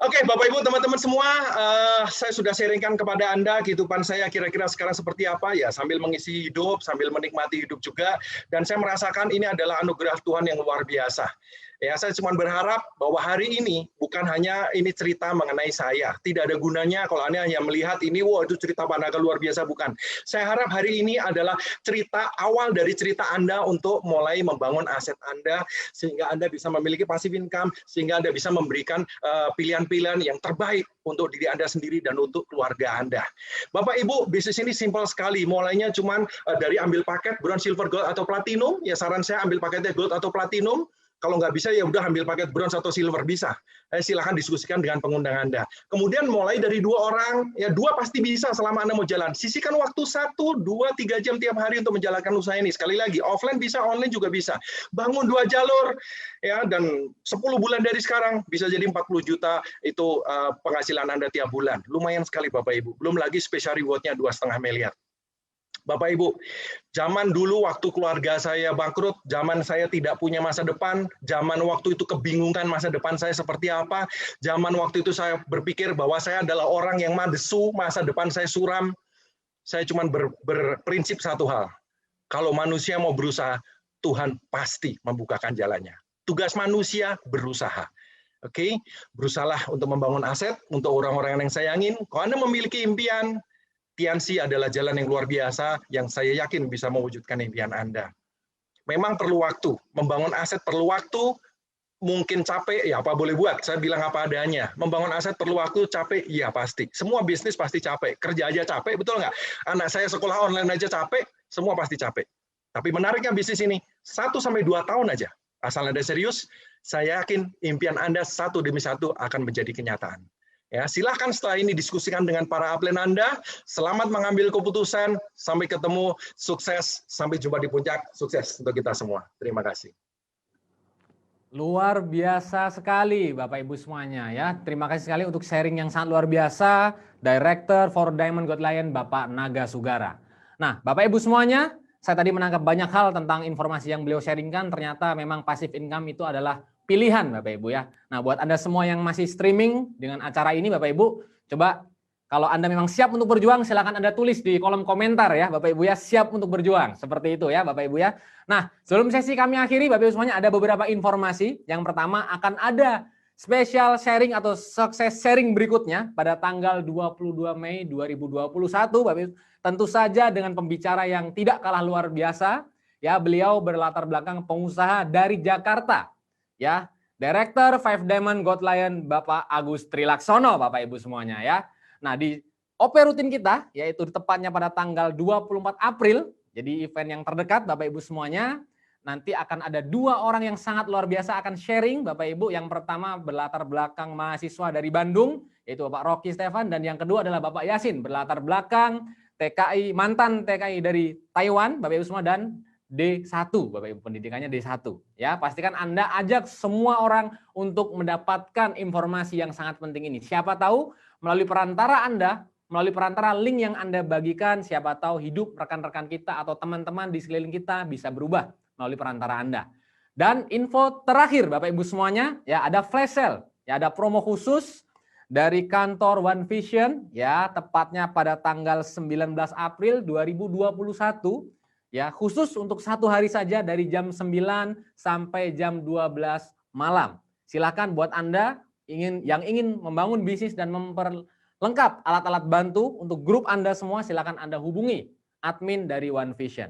Oke, Bapak Ibu, teman-teman semua, saya sudah sharingkan kepada Anda kehidupan saya kira-kira sekarang seperti apa ya, sambil mengisi hidup, sambil menikmati hidup juga. Dan saya merasakan ini adalah anugerah Tuhan yang luar biasa. Ya, saya cuma berharap bahwa hari ini bukan hanya ini cerita mengenai saya. Tidak ada gunanya kalau Anda hanya melihat ini, wah itu cerita Pak Naga luar biasa, bukan. Saya harap hari ini adalah cerita awal dari cerita Anda untuk mulai membangun aset Anda, sehingga Anda bisa memiliki passive income, sehingga Anda bisa memberikan pilihan-pilihan yang terbaik untuk diri Anda sendiri dan untuk keluarga Anda. Bapak Ibu, bisnis ini simpel sekali. Mulainya cuma dari ambil paket bronze, silver, gold, atau platinum. Ya, saran saya ambil paketnya gold atau platinum. Kalau nggak bisa, ya udah ambil paket bronze atau silver, bisa. Silahkan diskusikan dengan pengundang Anda. Kemudian mulai dari 2 orang, ya 2 pasti bisa selama Anda mau jalan. Sisihkan waktu 1, 2, 3 jam tiap hari untuk menjalankan usaha ini. Sekali lagi, offline bisa, online juga bisa. Bangun 2 jalur, ya, dan 10 bulan dari sekarang bisa jadi 40 juta itu penghasilan Anda tiap bulan. Lumayan sekali Bapak Ibu. Belum lagi special reward-nya 2,5 miliar. Bapak Ibu, zaman dulu waktu keluarga saya bangkrut, zaman saya tidak punya masa depan, zaman waktu itu kebingungan masa depan saya seperti apa, zaman waktu itu saya berpikir bahwa saya adalah orang yang madesu, masa depan saya suram, saya cuma berprinsip satu hal, kalau manusia mau berusaha, Tuhan pasti membukakan jalannya. Tugas manusia berusaha. Oke, berusahalah untuk membangun aset, untuk orang-orang yang sayangin. Kalau Anda memiliki impian, TNC adalah jalan yang luar biasa yang saya yakin bisa mewujudkan impian Anda. Memang perlu waktu, membangun aset perlu waktu, mungkin capek, ya apa boleh buat, saya bilang apa adanya. Membangun aset perlu waktu, capek, iya pasti. Semua bisnis pasti capek, kerja aja capek, betul nggak? Anak saya sekolah online aja capek, semua pasti capek. Tapi menariknya bisnis ini, 1-2 tahun aja, asal Anda serius, saya yakin impian Anda satu demi satu akan menjadi kenyataan. Ya, silahkan setelah ini diskusikan dengan para upline Anda. Selamat mengambil keputusan. Sampai ketemu. Sukses. Sampai jumpa di puncak. Sukses untuk kita semua. Terima kasih. Luar biasa sekali Bapak Ibu semuanya ya. Terima kasih sekali untuk sharing yang sangat luar biasa. Director for Diamond God Lion Bapak Naga Sugara. Nah Bapak Ibu semuanya, saya tadi menangkap banyak hal tentang informasi yang beliau sharingkan. Ternyata memang passive income itu adalah pilihan Bapak Ibu ya. Nah, buat Anda semua yang masih streaming dengan acara ini Bapak Ibu, coba kalau Anda memang siap untuk berjuang, silakan Anda tulis di kolom komentar ya Bapak Ibu ya, siap untuk berjuang. Seperti itu ya Bapak Ibu ya. Nah, sebelum sesi kami akhiri Bapak Ibu semuanya, ada beberapa informasi. Yang pertama, akan ada special sharing atau success sharing berikutnya pada tanggal 22 Mei 2021 Bapak Ibu. Tentu saja dengan pembicara yang tidak kalah luar biasa ya, beliau berlatar belakang pengusaha dari Jakarta ya, Director Five Diamond Gold Lion Bapak Agus Trilaksono Bapak Ibu semuanya ya. Nah, di OP rutin kita, yaitu tepatnya pada tanggal 24 April, jadi event yang terdekat Bapak Ibu semuanya, nanti akan ada 2 orang yang sangat luar biasa akan sharing Bapak Ibu. Yang pertama berlatar belakang mahasiswa dari Bandung, yaitu Bapak Rocky Stefan, dan yang kedua adalah Bapak Yasin, berlatar belakang TKI, mantan TKI dari Taiwan Bapak Ibu semua, dan D1 Bapak Ibu, pendidikannya D1 ya. Pastikan Anda ajak semua orang untuk mendapatkan informasi yang sangat penting ini. Siapa tahu melalui perantara Anda, melalui perantara link yang Anda bagikan, siapa tahu hidup rekan-rekan kita atau teman-teman di sekeliling kita bisa berubah melalui perantara Anda. Dan info terakhir Bapak Ibu semuanya, ya ada flash sale, ya ada promo khusus dari kantor One Vision, ya tepatnya pada tanggal 19 April 2021, ya khusus untuk 1 hari saja dari jam 9 sampai jam 12 malam. Silakan buat Anda yang ingin membangun bisnis dan memperlengkap alat-alat bantu untuk grup Anda semua, silakan Anda hubungi admin dari One Vision.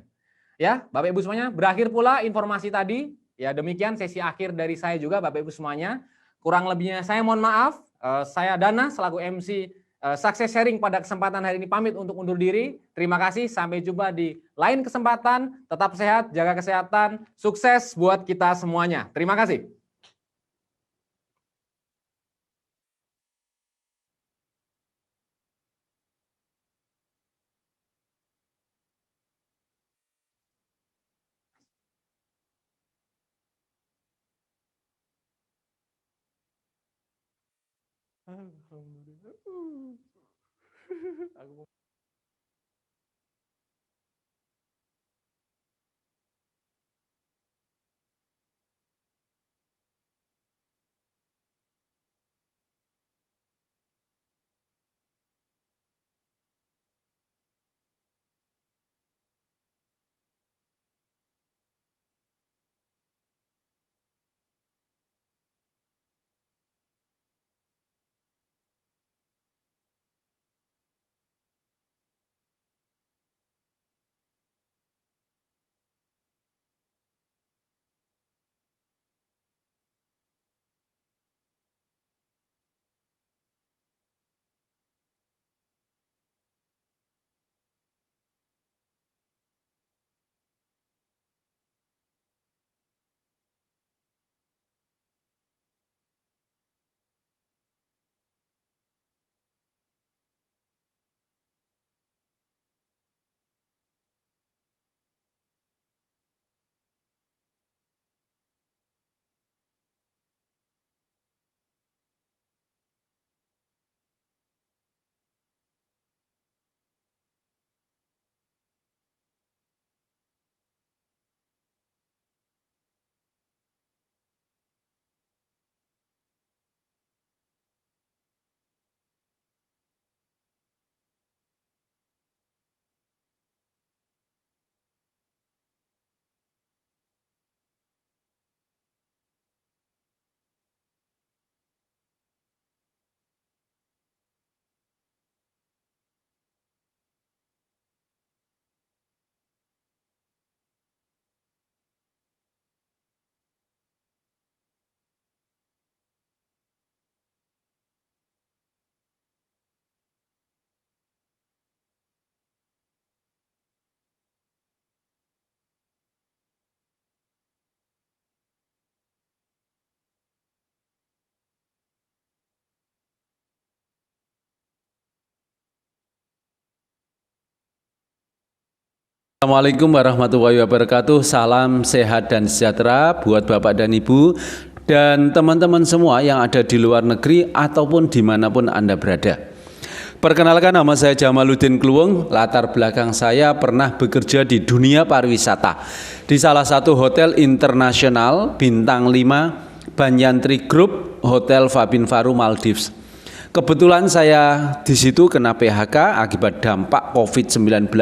Ya, Bapak Ibu semuanya, berakhir pula informasi tadi. Ya, demikian sesi akhir dari saya juga Bapak Ibu semuanya. Kurang lebihnya saya mohon maaf. Saya Dana selaku MC Success Sharing pada kesempatan hari ini pamit untuk undur diri. Terima kasih, sampai jumpa di lain kesempatan. Tetap sehat, jaga kesehatan, sukses buat kita semuanya. Terima kasih. Alhamdulillah. Assalamualaikum warahmatullahi wabarakatuh. Salam sehat dan sejahtera buat Bapak dan Ibu dan teman-teman semua yang ada di luar negeri ataupun dimanapun Anda berada. Perkenalkan, nama saya Jamaluddin Kluwung. Latar belakang saya pernah bekerja di dunia pariwisata di salah satu hotel internasional bintang 5 Banyantri Group Hotel Fabin Faru Maldives. Kebetulan saya di situ kena PHK akibat dampak COVID-19,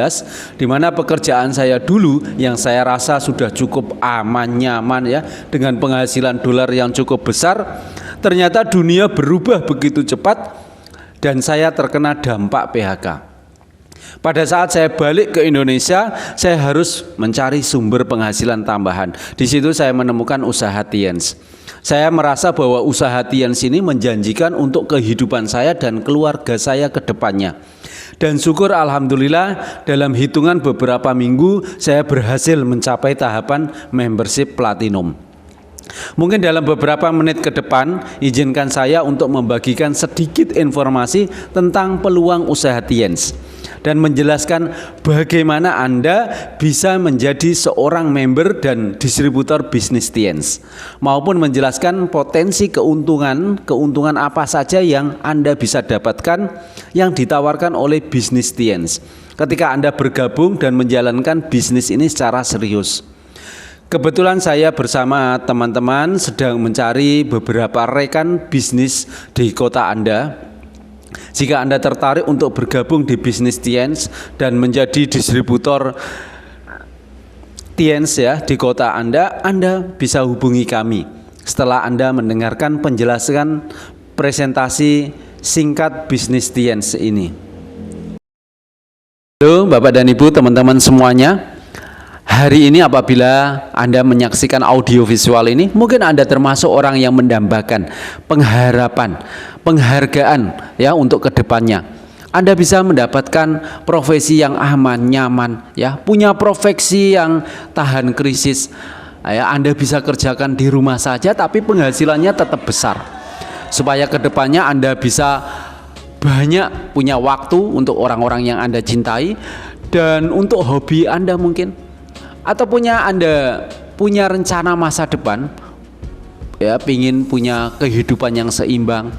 di mana pekerjaan saya dulu yang saya rasa sudah cukup aman, nyaman ya, dengan penghasilan dolar yang cukup besar, ternyata dunia berubah begitu cepat dan saya terkena dampak PHK. Pada saat saya balik ke Indonesia, saya harus mencari sumber penghasilan tambahan. Di situ saya menemukan usaha Tiens. Saya merasa bahwa usaha Tiens ini menjanjikan untuk kehidupan saya dan keluarga saya ke depannya. Dan syukur alhamdulillah dalam hitungan beberapa minggu saya berhasil mencapai tahapan membership platinum. Mungkin dalam beberapa menit ke depan izinkan saya untuk membagikan sedikit informasi tentang peluang usaha Tiens dan menjelaskan bagaimana Anda bisa menjadi seorang member dan distributor bisnis Tiens, maupun menjelaskan potensi keuntungan apa saja yang Anda bisa dapatkan yang ditawarkan oleh bisnis Tiens ketika Anda bergabung dan menjalankan bisnis ini secara serius. Kebetulan saya bersama teman-teman sedang mencari beberapa rekan bisnis di kota Anda. Jika Anda tertarik untuk bergabung di bisnis Tiens dan menjadi distributor Tiens ya di kota Anda bisa hubungi kami setelah Anda mendengarkan penjelasan presentasi singkat bisnis Tiens ini. Halo Bapak dan Ibu, teman-teman semuanya. Hari ini apabila Anda menyaksikan audio visual ini, mungkin Anda termasuk orang yang mendambakan pengharapan, penghargaan ya untuk kedepannya. Anda bisa mendapatkan profesi yang aman, nyaman, ya, punya profesi yang tahan krisis. Ya, Anda bisa kerjakan di rumah saja, tapi penghasilannya tetap besar. Supaya kedepannya Anda bisa banyak punya waktu untuk orang-orang yang Anda cintai dan untuk hobi Anda mungkin. Atau Anda punya rencana masa depan, ya, pingin punya kehidupan yang seimbang,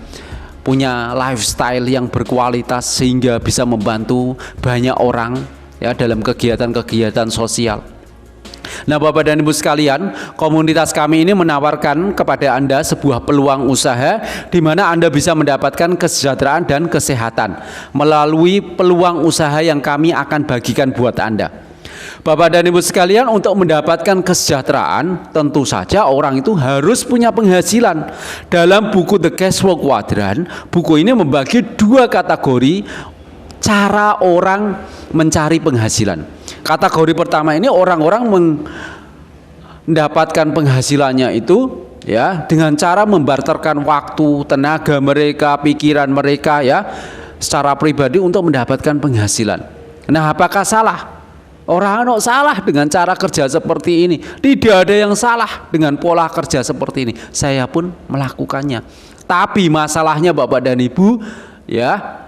punya lifestyle yang berkualitas sehingga bisa membantu banyak orang ya dalam kegiatan-kegiatan sosial. Nah, Bapak dan Ibu sekalian, komunitas kami ini menawarkan kepada Anda sebuah peluang usaha di mana Anda bisa mendapatkan kesejahteraan dan kesehatan melalui peluang usaha yang kami akan bagikan buat Anda. Bapak dan Ibu sekalian, untuk mendapatkan kesejahteraan tentu saja orang itu harus punya penghasilan. Dalam buku The Cash Flow Quadrant, buku ini membagi dua kategori cara orang mencari penghasilan. Kategori pertama ini orang-orang mendapatkan penghasilannya itu ya dengan cara membarterkan waktu, tenaga mereka, pikiran mereka ya secara pribadi untuk mendapatkan penghasilan. Nah, apakah salah? Orang salah dengan cara kerja seperti ini. Tidak ada yang salah dengan pola kerja seperti ini. Saya pun melakukannya. Tapi masalahnya Bapak dan Ibu, ya,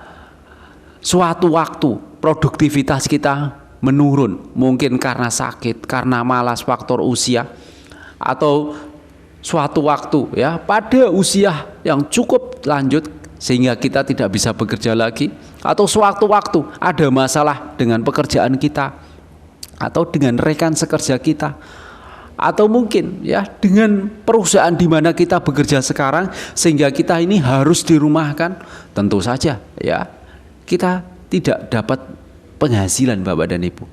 suatu waktu produktivitas kita menurun. Mungkin karena sakit, karena malas, faktor usia, atau suatu waktu ya pada usia yang cukup lanjut sehingga kita tidak bisa bekerja lagi, atau suatu waktu ada masalah dengan pekerjaan kita, atau dengan rekan sekerja kita, atau mungkin ya dengan perusahaan di mana kita bekerja sekarang sehingga kita ini harus dirumahkan. Tentu saja ya kita tidak dapat penghasilan Bapak dan Ibu.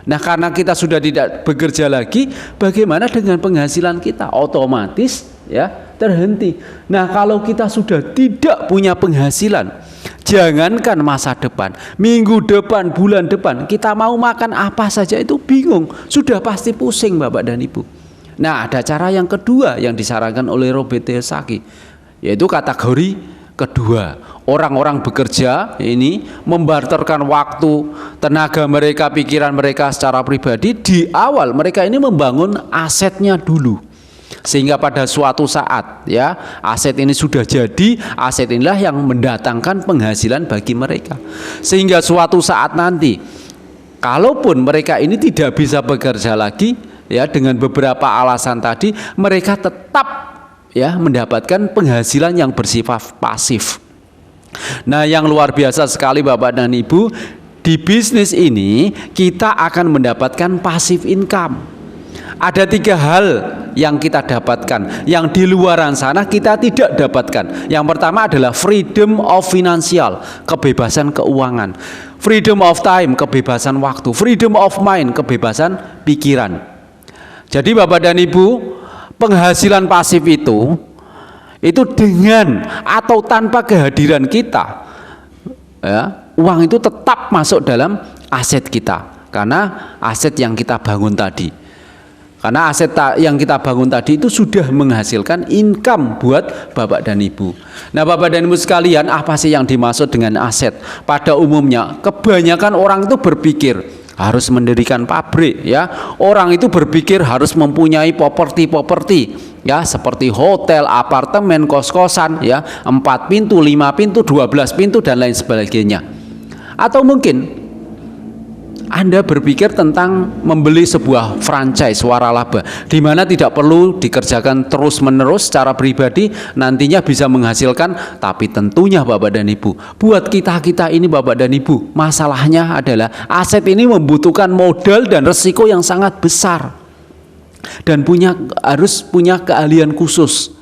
Nah, karena kita sudah tidak bekerja lagi, bagaimana dengan penghasilan kita? Otomatis ya terhenti. Nah, kalau kita sudah tidak punya penghasilan, jangankan masa depan, minggu depan, bulan depan, kita mau makan apa saja itu bingung, sudah pasti pusing Bapak dan Ibu. Nah, ada cara yang kedua yang disarankan oleh Robert Kiyosaki, yaitu kategori kedua. Orang-orang bekerja ini membarterkan waktu, tenaga mereka, pikiran mereka secara pribadi. Di awal mereka ini membangun asetnya dulu, sehingga pada suatu saat ya aset ini sudah jadi, aset inilah yang mendatangkan penghasilan bagi mereka. Sehingga suatu saat nanti kalaupun mereka ini tidak bisa bekerja lagi ya dengan beberapa alasan tadi, mereka tetap ya mendapatkan penghasilan yang bersifat pasif. Nah, yang luar biasa sekali Bapak dan Ibu, di bisnis ini kita akan mendapatkan passive income. Ada 3 hal yang kita dapatkan, yang di luaran sana kita tidak dapatkan. Yang pertama adalah freedom of financial, kebebasan keuangan. Freedom of time, kebebasan waktu. Freedom of mind, kebebasan pikiran. Jadi Bapak dan Ibu, penghasilan pasif itu dengan atau tanpa kehadiran kita, ya, uang itu tetap masuk dalam aset kita, karena aset yang kita bangun tadi. Karena aset yang kita bangun tadi itu sudah menghasilkan income buat Bapak dan Ibu. Nah, Bapak dan Ibu sekalian, apa sih yang dimaksud dengan aset? Pada umumnya, kebanyakan orang itu berpikir harus mendirikan pabrik, ya. Orang itu berpikir harus mempunyai properti, ya, seperti hotel, apartemen, kos-kosan, ya, 4 pintu, 5 pintu, 12 pintu dan lain sebagainya. Atau mungkin Anda berpikir tentang membeli sebuah franchise waralaba, di mana tidak perlu dikerjakan terus-menerus secara pribadi, nantinya bisa menghasilkan. Tapi tentunya Bapak dan Ibu, buat kita ini Bapak dan Ibu, masalahnya adalah aset ini membutuhkan modal dan resiko yang sangat besar, dan harus punya keahlian khusus.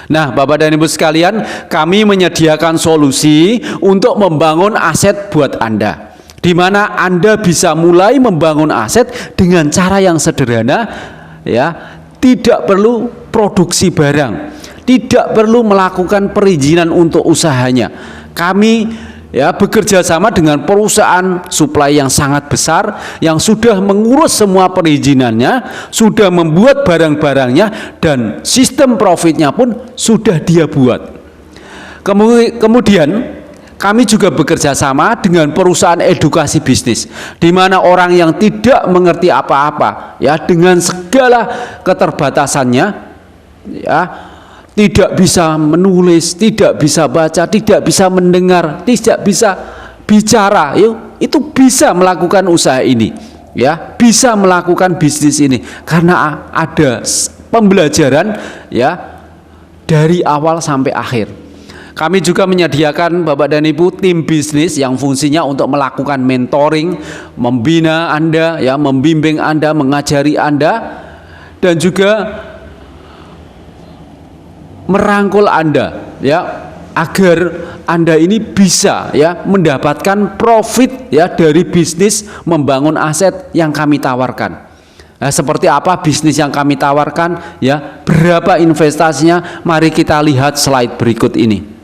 Nah, Bapak dan Ibu sekalian, kami menyediakan solusi untuk membangun aset buat Anda, di mana Anda bisa mulai membangun aset dengan cara yang sederhana, ya. Tidak perlu produksi barang, tidak perlu melakukan perizinan untuk usahanya. Kami, ya, bekerja sama dengan perusahaan suplai yang sangat besar, yang sudah mengurus semua perizinannya, sudah membuat barang-barangnya, dan sistem profitnya pun sudah dia buat. Kemudian kami juga bekerja sama dengan perusahaan edukasi bisnis, di mana orang yang tidak mengerti apa-apa, ya, dengan segala keterbatasannya, ya, tidak bisa menulis, tidak bisa baca, tidak bisa mendengar, tidak bisa bicara, itu bisa melakukan usaha ini, ya, bisa melakukan bisnis ini, karena ada pembelajaran, ya, dari awal sampai akhir. Kami juga menyediakan Bapak dan Ibu tim bisnis yang fungsinya untuk melakukan mentoring, membina Anda, ya, membimbing Anda, mengajari Anda, dan juga merangkul Anda, ya, agar Anda ini bisa, ya, mendapatkan profit, ya, dari bisnis membangun aset yang kami tawarkan. Nah, seperti apa bisnis yang kami tawarkan, ya, berapa investasinya? Mari kita lihat slide berikut ini.